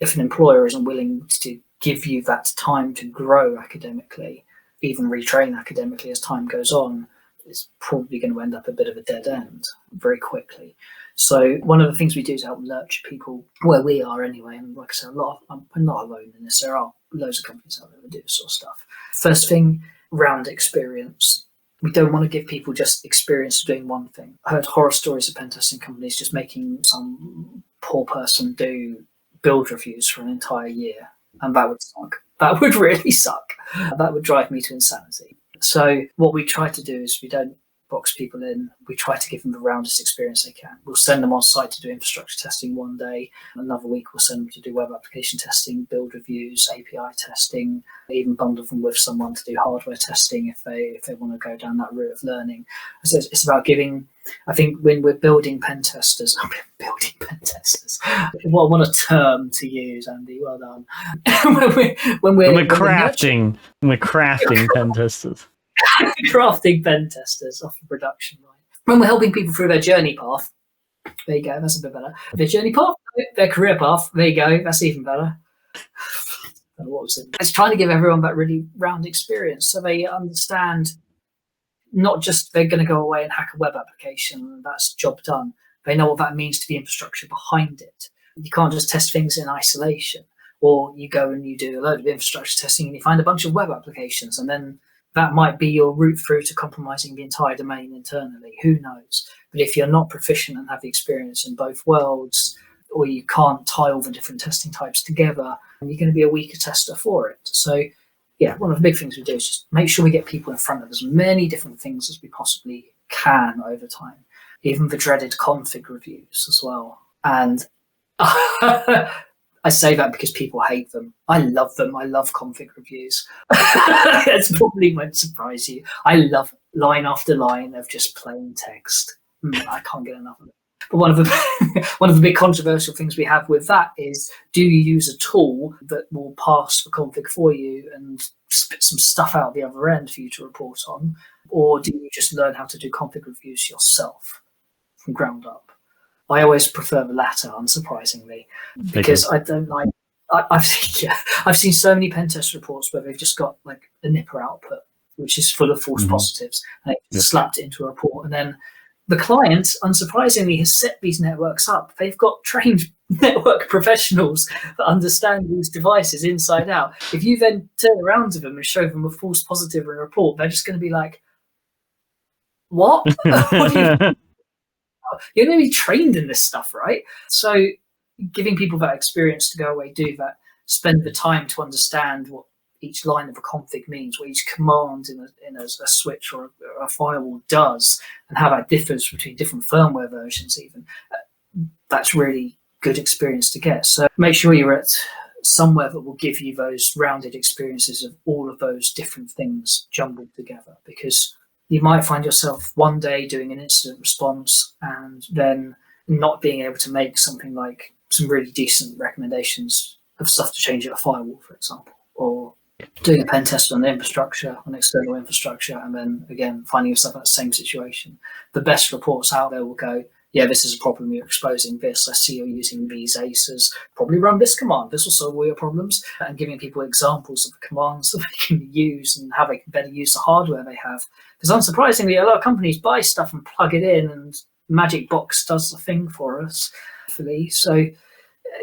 if an employer isn't willing to give you that time to grow academically, even retrain academically as time goes on, it's probably going to end up a bit of a dead end very quickly. So one of the things we do to help nurture people where we are anyway, and like I said, I'm not alone in this, there are loads of companies out there that do this sort of stuff. First thing, round experience. We don't want to give people just experience of doing one thing. I heard horror stories of pen testing companies just making some poor person do build reviews for an entire year, and that would suck. That would really suck. That would drive me to insanity. So what we try to do is we don't box people in. We try to give them the roundest experience they can. We'll send them on site to do infrastructure testing one day. Another week we'll send them to do web application testing, build reviews, API testing, even bundle them with someone to do hardware testing if they want to go down that route of learning. So it's about giving. I think when we're building pen testers, what a term to use, Andy. Well done. when we're crafting pen testers. Crafting pen testers off the production line. When we're helping people through their journey path, there you go, that's a bit better. Their journey path, their career path, there you go, that's even better. What was it? It's trying to give everyone that really round experience so they understand not just they're going to go away and hack a web application and that's job done. They know what that means to the infrastructure behind it. You can't just test things in isolation, or you go and you do a load of infrastructure testing and you find a bunch of web applications, and then that might be your route through to compromising the entire domain internally. Who knows? But if you're not proficient and have the experience in both worlds, or you can't tie all the different testing types together, you're going to be a weaker tester for it. So yeah, one of the big things we do is just make sure we get people in front of as many different things as we possibly can over time. Even the dreaded config reviews as well. And I say that because people hate them. I love them. I love config reviews. It probably won't surprise you. I love line after line of just plain text. I can't get enough of it. But one of the big controversial things we have with that is, do you use a tool that will pass the config for you and spit some stuff out the other end for you to report on? Or do you just learn how to do config reviews yourself from ground up? I always prefer the latter, unsurprisingly, because I don't like. I've seen so many pen test reports where they've just got like a nipper output, which is full of false positives, and they slapped it into a report, and then The client, unsurprisingly, has set these networks up. They've got trained network professionals that understand these devices inside out. If you then turn around to them and show them a false positive in a report, they're just going to be like, what? What do you You're going to be trained in this stuff, right? So giving people that experience to go away, do that, spend the time to understand what each line of a config means, what each command in a switch or a firewall does, and how that differs between different firmware versions even. That's really good experience to get. So make sure you're at somewhere that will give you those rounded experiences of all of those different things jumbled together, because you might find yourself one day doing an incident response and then not being able to make something like some really decent recommendations of stuff to change at a firewall, for example, or doing a pen test on the infrastructure, on external infrastructure, and then again finding yourself in that same situation. The best reports out there will go, yeah, this is a problem, you're exposing this, I see you're using these aces, probably run this command, this will solve all your problems, and giving people examples of the commands that they can use and how they can better use the hardware they have. Because unsurprisingly, a lot of companies buy stuff and plug it in, and Magic Box does the thing for us. So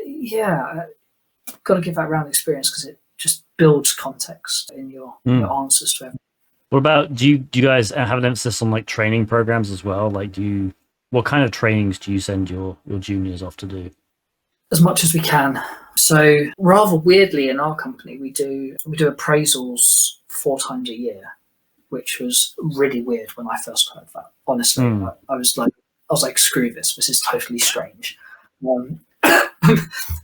yeah, got to give that round experience, because it just builds context in your answers to everything. What about, do you guys have an emphasis on like training programs as well? Like, what kind of trainings do you send your juniors off to do? As much as we can. So rather weirdly, in our company, we do appraisals 4 times a year, which was really weird when I first heard that. Honestly, I was like, screw this. This is totally strange.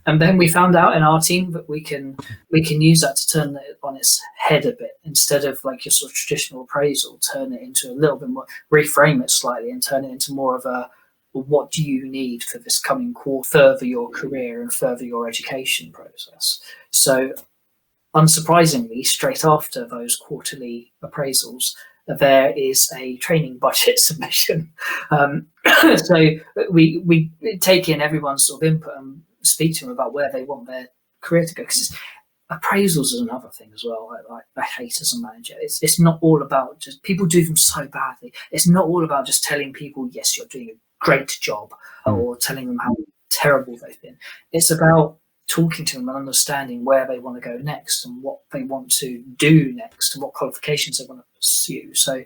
And then we found out in our team that we can use that to turn it on its head a bit. Instead of like your sort of traditional appraisal, turn it into a little bit more, reframe it slightly and turn it into more of a, what do you need for this coming quarter, further your career and further your education process. So unsurprisingly, straight after those quarterly appraisals, there is a training budget submission. So we take in everyone's sort of input and speak to them about where they want their career to go. Because appraisals is another thing as well. I hate as a manager. It's not all about just, people do them so badly. It's not all about just telling people, yes, you're doing a great job, or telling them how terrible they've been. It's about talking to them and understanding where they want to go next and what they want to do next and what qualifications they want to pursue. So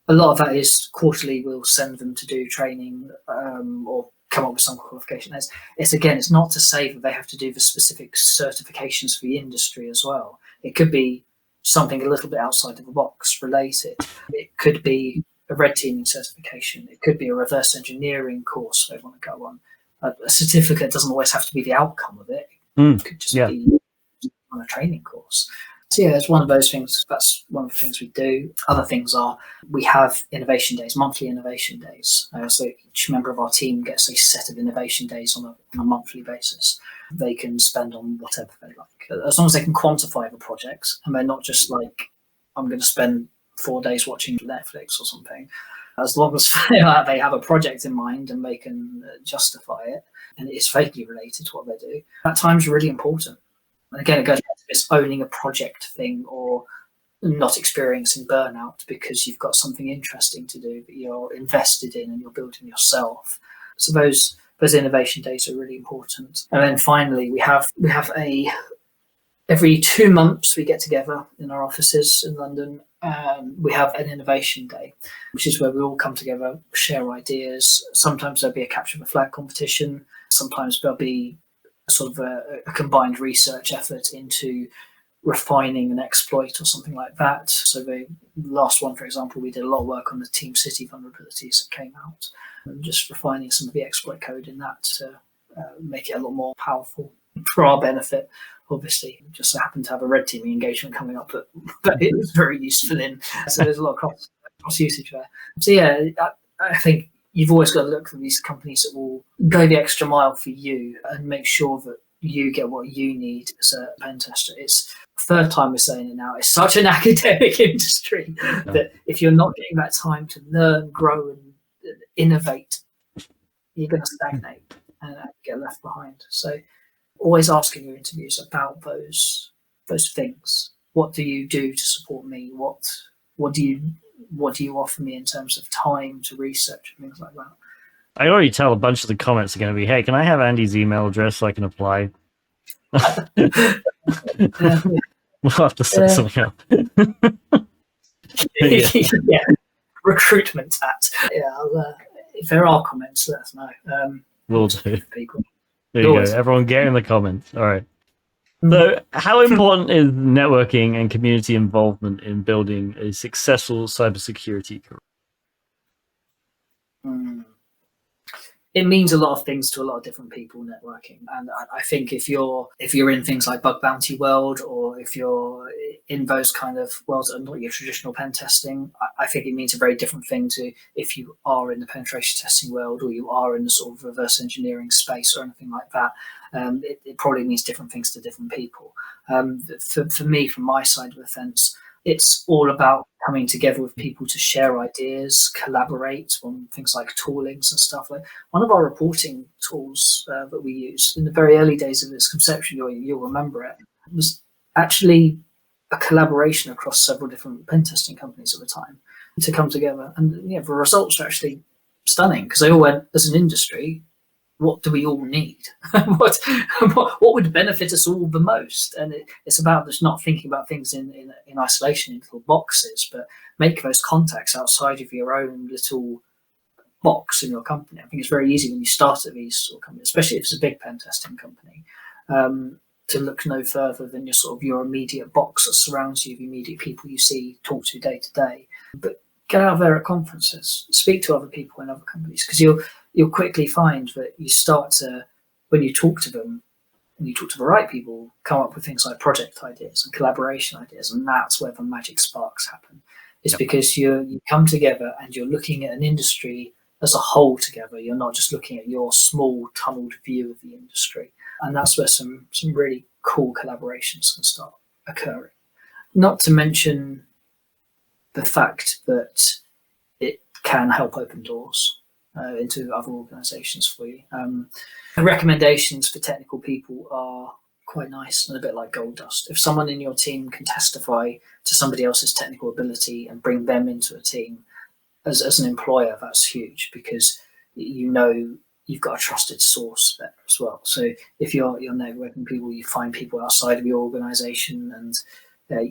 a lot of that is quarterly, we'll send them to do training or come up with some qualification. It's not to say that they have to do the specific certifications for the industry as well. It could be something a little bit outside of the box related. It could be a red teaming certification. It could be a reverse engineering course they want to go on. A certificate doesn't always have to be the outcome of it. It could just be on a training course. So yeah, it's one of those things. That's one of the things we do. Other things are, we have innovation days, monthly innovation days. So each member of our team gets a set of innovation days on a monthly basis. They can spend on whatever they like, as long as they can quantify the projects, and they're not just like, I'm going to spend 4 days watching Netflix or something. As long as they have a project in mind and they can justify it, and it's vaguely related to what they do, that time's really important. And again, it goes back to this owning a project thing, or not experiencing burnout because you've got something interesting to do that you're invested in and you're building yourself. So those innovation days are really important. And then finally, we have every 2 months we get together in our offices in London. We have an innovation day, which is where we all come together, share ideas. Sometimes there'll be a capture the flag competition. Sometimes there'll be sort of a combined research effort into refining an exploit or something like that. So the last one, for example, we did a lot of work on the Team City vulnerabilities that came out, and just refining some of the exploit code in that to make it a lot more powerful for our benefit. Obviously, just so happened to have a red teaming engagement coming up, but it was very useful in. So there's a lot of cross usage there. So yeah, I think you've always got to look for these companies that will go the extra mile for you and make sure that you get what you need as a pen tester. It's the 3rd time we're saying it now. It's such an academic industry that if you're not getting that time to learn, grow, and innovate, you're going to stagnate and get left behind. So always asking your interviews about those things. What do you do to support me? What what do you offer me in terms of time to research and things like that? I already tell a bunch of the comments are going to be, hey, can I have Andy's email address so I can apply? We'll have to set something up. Yeah. Yeah. Recruitment at. Yeah, if there are comments, let us know. Will do. People. There you go. Everyone get in the comments. All right. So, how important is networking and community involvement in building a successful cybersecurity career? It means a lot of things to a lot of different people, networking. And I think if you're in things like bug bounty world, or if you're in those kind of worlds that are not your traditional pen testing, I think it means a very different thing to if you are in the penetration testing world, or you are in the sort of reverse engineering space or anything like that. It probably means different things to different people. For me, from my side of the fence, it's all about coming together with people to share ideas, collaborate on things like toolings and stuff. Like one of our reporting tools that we use in the very early days of its conception, you'll remember it, was actually a collaboration across several different pen testing companies at the time to come together. And the results are actually stunning, because they all went, as an industry, what do we all need? what would benefit us all the most? And it's about just not thinking about things in isolation, in little boxes, but make those contacts outside of your own little box in your company. I think it's very easy when you start at these sort of companies, especially if it's a big pen testing company, to look no further than your immediate box that surrounds you, the immediate people you see, talk to day to day. But get out there at conferences, speak to other people in other companies, because you'll quickly find that you start to, when you talk to them, and you talk to the right people, come up with things like project ideas and collaboration ideas, and that's where the magic sparks happen. It's because you come together and you're looking at an industry as a whole together. You're not just looking at your small tunneled view of the industry, and that's where some really cool collaborations can start occurring. Not to mention the fact that it can help open doors into other organizations for you. The recommendations for technical people are quite nice and a bit like gold dust. If someone in your team can testify to somebody else's technical ability and bring them into a team, as an employer, that's huge, because you've got a trusted source there as well. So if you're networking people, you find people outside of your organization, and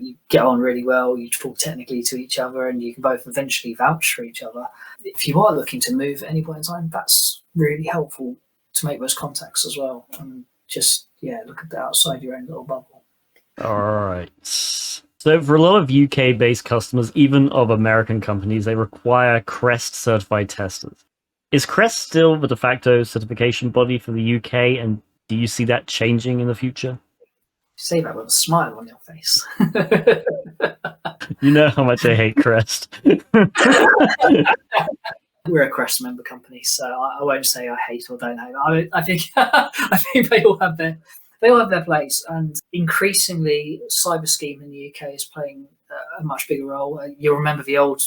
you get on really well, you talk technically to each other, and you can both eventually vouch for each other. If you are looking to move at any point in time, that's really helpful to make those contacts as well. And just, look at the outside your own little bubble. All right. So for a lot of UK-based customers, even of American companies, they require CREST certified testers. Is CREST still the de facto certification body for the UK, and do you see that changing in the future? Say that with a smile on your face. You know how much I hate CREST. We're a CREST member company, so I won't say I hate or don't hate. I think I think they all have their place, and increasingly, cyber scheme in the UK is playing a much bigger role. You'll remember the old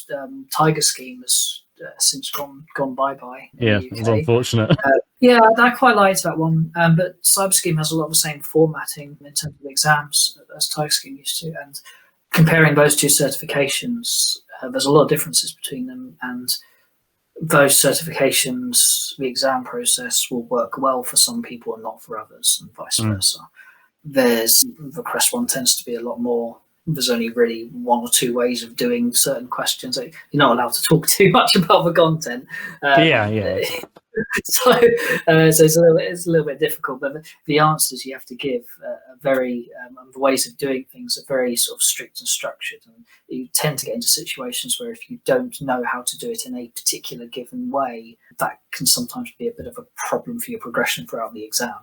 Tiger scheme has since gone bye-bye. Yeah, it's unfortunate. I quite liked that one, but cyber scheme has a lot of the same formatting in terms of exams as Tiger scheme used to, and comparing those two certifications, there's a lot of differences between them, and those certifications, the exam process will work well for some people and not for others, and vice versa. The CREST one tends to be a lot more, there's only really one or two ways of doing certain questions. You're not allowed to talk too much about the content. So it's a little bit difficult, but the answers you have to give are very, the ways of doing things are very sort of strict and structured, and you tend to get into situations where if you don't know how to do it in a particular given way, that can sometimes be a bit of a problem for your progression throughout the exam.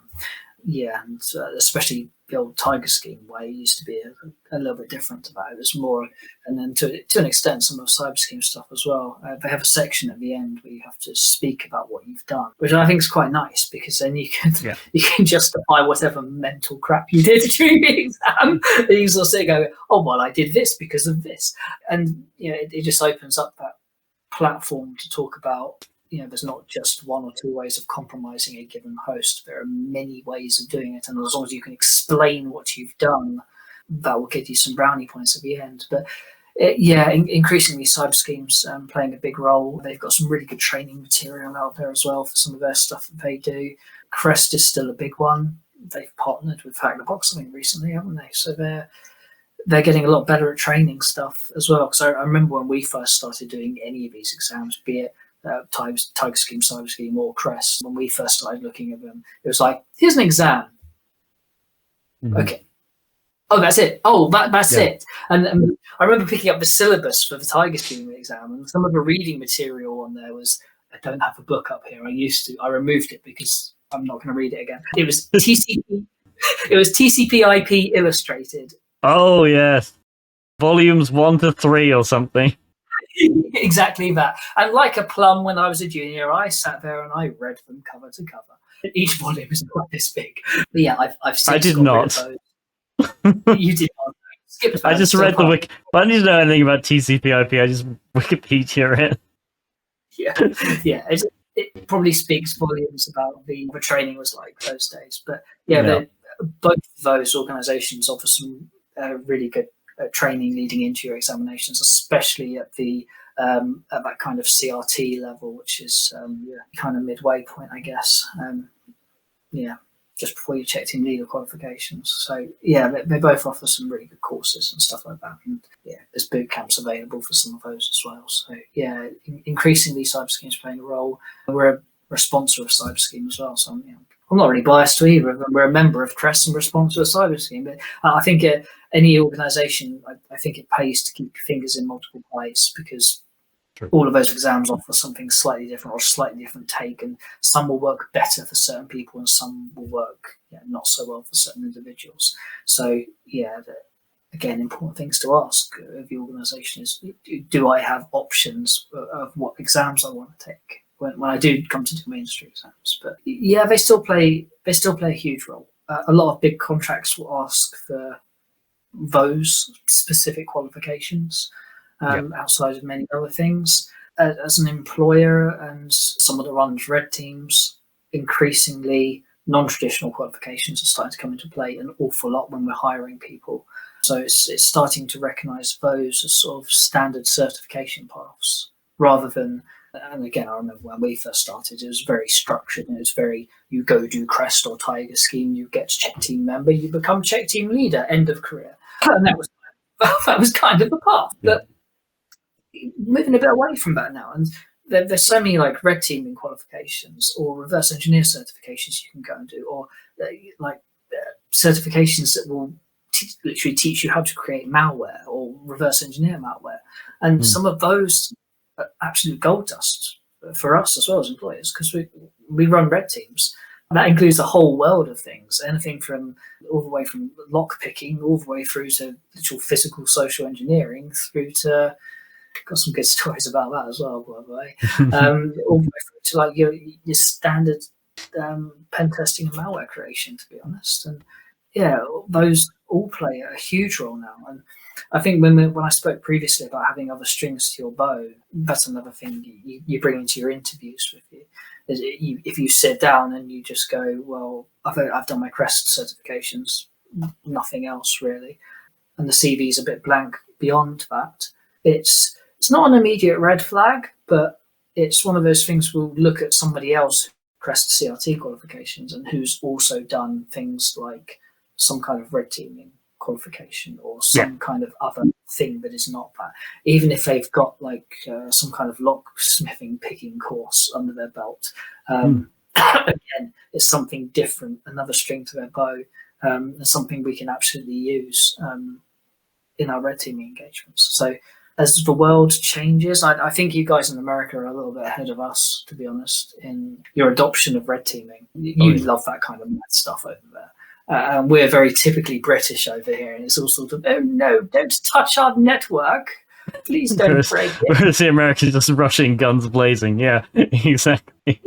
And especially the old Tiger scheme way used to be a little bit different to that. It was more, and then to an extent, some of cyber scheme stuff as well. They have a section at the end where you have to speak about what you've done, which I think is quite nice, because then you can justify whatever mental crap you did during the exam. You can sort of sit and go, oh, well, I did this because of this. And it just opens up that platform to talk about, there's not just one or two ways of compromising a given host. There are many ways of doing it. And as long as you can explain what you've done, that will get you some brownie points at the end. But Increasingly cyber schemes playing a big role. They've got some really good training material out there as well for some of their stuff that they do. CREST is still a big one. They've partnered with facto, I think, recently, haven't they? So they're getting a lot better at training stuff as well. Because I remember when we first started doing any of these exams, be it Tiger Scheme, Cyber Scheme, or CREST, when we first started looking at them, it was like, here's an exam. Mm-hmm. Okay. Oh, that's it. Oh, that's it. And I remember picking up the syllabus for the Tiger Scheme exam, and some of the reading material on there was, I don't have a book up here. I used to. I removed it because I'm not going to read it again. It was TCP. It was TCP/IP Illustrated. Oh yes, volumes 1 to 3 or something. Exactly that. And like a plum, when I was a junior, I sat there and I read them cover to cover. Each volume is not this big. But yeah, I've since I did not. You did not. I just read the wiki. But I didn't know anything about TCP/IP. I just Wikipedia it. Yeah. It probably speaks volumes about the training was like those days. But both of those organisations offer some really good training leading into your examinations, especially at that kind of CRT level, which is kind of midway point, I guess. Just before you check team leader qualifications. So they both offer some really good courses and stuff like that. And there's boot camps available for some of those as well. So increasingly cyber schemes playing a role. We're a sponsor of cyber scheme as well. So I'm not really biased to either of them. We're a member of CREST and we're a sponsor of cyber scheme. But I think any organisation, I think it pays to keep your fingers in multiple pies, because all of those exams offer something slightly different or a slightly different take, and some will work better for certain people and some will work not so well for certain individuals. So again, important things to ask of the organisation is, do I have options of what exams I want to take when I do come to do my industry exams? But they still play a huge role. A lot of big contracts will ask for those specific qualifications. Outside of many other things. As an employer and someone that runs red teams, increasingly non-traditional qualifications are starting to come into play an awful lot when we're hiring people. So it's starting to recognise those as sort of standard certification paths, rather than, and again, I remember when we first started, it was very structured, and it was very, you go do CREST or Tiger Scheme, you get check team member, you become check team leader, end of career. And that was kind of the path. But moving a bit away from that now, and there's so many like red teaming qualifications or reverse engineer certifications you can go and do, or certifications that will literally teach you how to create malware or reverse engineer malware. And some of those are absolute gold dust for us as well as employers, because we run red teams. That includes a whole world of things, anything from all the way from lock picking, all the way through to literal physical social engineering, through to, got some good stories about that as well, by the way. All the way through to like your standard pen testing and malware creation, to be honest. And those all play a huge role now. And I think when I spoke previously about having other strings to your bow, that's another thing you bring into your interviews with you. If you sit down and you just go, well, I've done my CREST certifications, nothing else really, and the CV is a bit blank beyond that, it's not an immediate red flag, but it's one of those things we'll look at somebody else, CREST CRT qualifications, and who's also done things like some kind of red teaming qualification or some kind of other thing that is not that. Even if they've got like some kind of locksmithing picking course under their belt, again, it's something different, another string to their bow, and something we can absolutely use in our red teaming engagements. So as the world changes, I think you guys in America are a little bit ahead of us, to be honest, in your adoption of red teaming. You love that kind of mad stuff over there. And we're very typically British over here, and it's all sort of, oh no, don't touch our network. Please don't break it. Whereas the Americans just rushing, guns blazing. Yeah, exactly.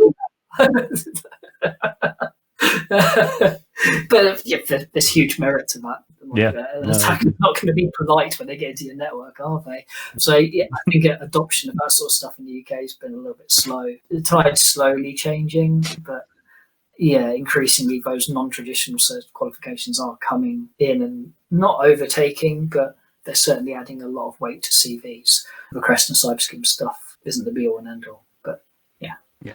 But there's huge merit to that. An attacker's not going to be polite when they get into your network, are they? So I think adoption of that sort of stuff in the UK has been a little bit slow. The tide's slowly changing, but increasingly those non-traditional qualifications are coming in and not overtaking, but they're certainly adding a lot of weight to CVs. The CREST and cyber stuff isn't the be all and end all, but yeah.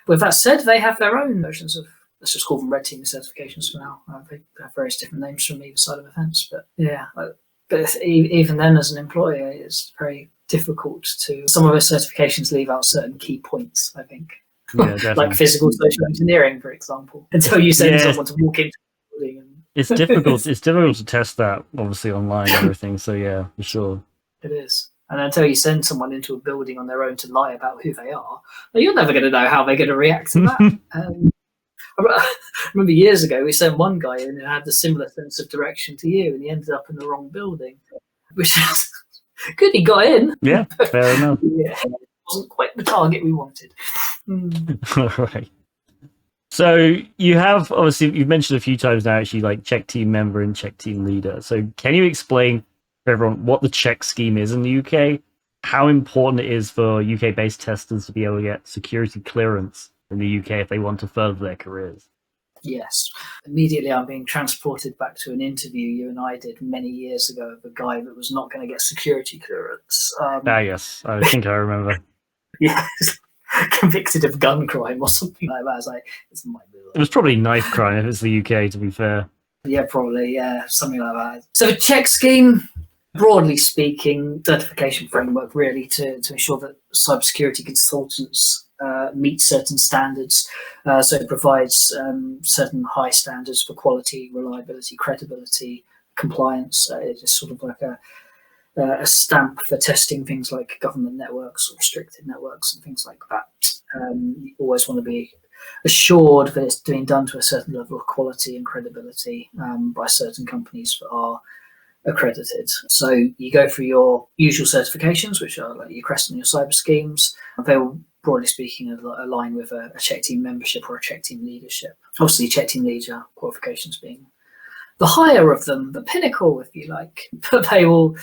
With that said, they have their own versions of, let's just call them red teaming certifications for now. They have various different names from either side of the fence, but yeah. But even then, as an employer, it's very difficult to. Some of those certifications leave out certain key points, I think. Yeah, like physical social engineering, for example, until you send someone to walk into the building. It's difficult. It's difficult to test that, obviously, online and everything. So yeah, for sure. It is. And until you send someone into a building on their own to lie about who they are, well, you're never going to know how they're going to react to that. I remember years ago, we sent one guy in who had a similar sense of direction to you, and he ended up in the wrong building, which is good. He got in. Yeah, fair enough. Yeah, it wasn't quite the target we wanted. All right. So you have, obviously, you've mentioned a few times now, actually, like check team member and check team leader. So can you explain for everyone what the check scheme is in the UK, how important it is for UK-based testers to be able to get security clearance in the UK if they want to further their careers? Yes. Immediately I'm being transported back to an interview you and I did many years ago of a guy that was not going to get security clearance. Yes, I think I remember. Yes. Convicted of gun crime or something like that. I was like, this might be it was probably knife crime if it's the UK, to be fair. Yeah, probably, yeah, something like that. So check scheme, broadly speaking, certification framework really to ensure that cybersecurity consultants meet certain standards. So it provides certain high standards for quality, reliability, credibility, compliance. It's sort of like a stamp for testing things like government networks or restricted networks and things like that. You always want to be assured that it's being done to a certain level of quality and credibility by certain companies that are accredited. So you go through your usual certifications, which are like your CREST and your cyber schemes. They will, broadly speaking, align with a check team membership or a check team leadership. Obviously, check team leader qualifications being the higher of them, the pinnacle, if you like. But they will,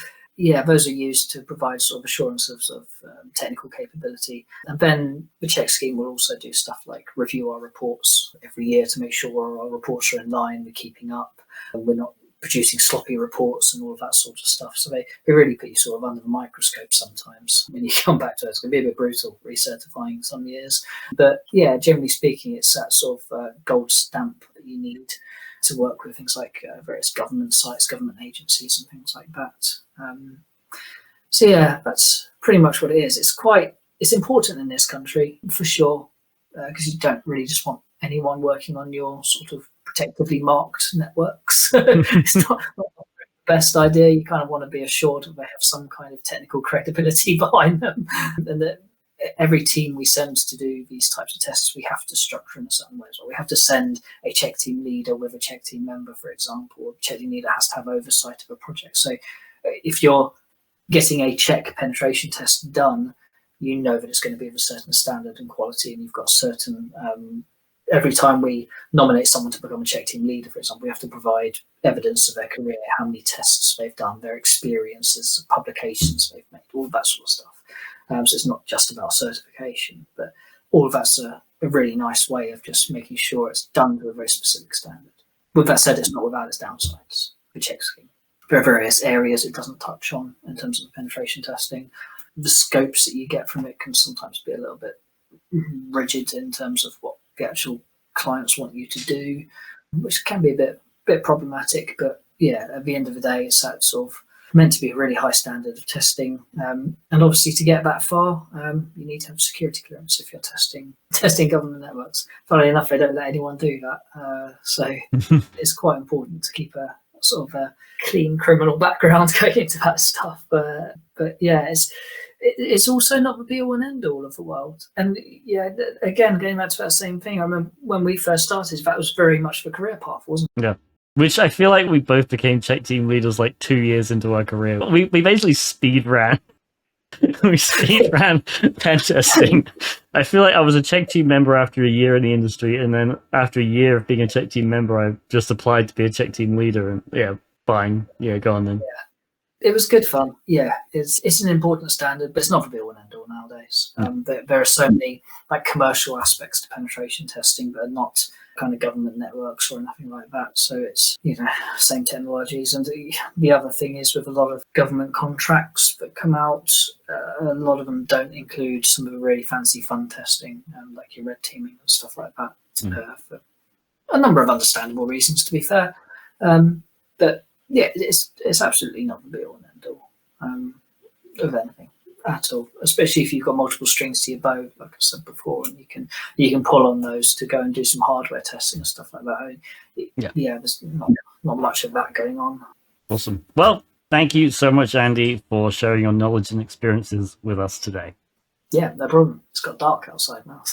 those are used to provide sort of assurances of technical capability. And then the check scheme will also do stuff like review our reports every year to make sure our reports are in line, we're keeping up, and we're not producing sloppy reports and all of that sort of stuff. So they really put you sort of under the microscope sometimes. When you come back to it, it's going to be a bit brutal recertifying some years. But yeah, generally speaking, it's that sort of gold stamp that you need to work with things like various government sites, government agencies and things like that. So yeah, that's pretty much what it is. It's important in this country for sure, because you don't really just want anyone working on your sort of protectively marked networks. It's not the best idea. You kind of want to be assured that they have some kind of technical credibility behind them, and that every team we send to do these types of tests, we have to structure in a certain way as well. We have to send a check team leader with a check team member, for example. A check team leader has to have oversight of a project. So if you're getting a check penetration test done, you know that it's going to be of a certain standard and quality, and you've got certain every time we nominate someone to become a check team leader, for example, we have to provide evidence of their career, how many tests they've done, their experiences, publications they've made, all that sort of stuff. So it's not just about certification, but all of that's a really nice way of just making sure it's done to a very specific standard. With that said, it's not without its downsides, the check scheme. There are various areas it doesn't touch on in terms of penetration testing. The scopes that you get from it can sometimes be a little bit rigid in terms of what the actual clients want you to do, which can be a bit problematic. But yeah, at the end of the day, it's that sort of meant to be a really high standard of testing. And obviously to get that far, you need to have security clearance if you're testing government networks. Funnily enough, they don't let anyone do that. So it's quite important to keep a sort of a clean criminal background going into that stuff. But yeah, it's also not the be all and end all of the world. And yeah, again, going back to that same thing, I remember when we first started, that was very much the career path, wasn't it? Yeah. Which I feel like we both became check team leaders like 2 years into our career. We basically speed ran. We speed ran pen testing. I feel like I was a check team member after a year in the industry, and then after a year of being a check team member, I just applied to be a check team leader. And yeah, fine. Yeah, go on then. Yeah. It was good fun. Yeah, it's an important standard, but it's not the be all and end all nowadays. There are so many like commercial aspects to penetration testing, but not kind of government networks or anything like that. So it's same technologies. And the other thing is with a lot of government contracts that come out, a lot of them don't include some of the really fancy fun testing, like your red teaming and stuff like that, for a number of understandable reasons. To be fair, but yeah, it's absolutely not the be all and end all of anything at all, especially if you've got multiple strings to your bow, like I said before, and you can pull on those to go and do some hardware testing and stuff like that. There's not much of that going on. Awesome. Well, thank you so much, Andy, for sharing your knowledge and experiences with us today. Yeah, no problem. It's got dark outside now.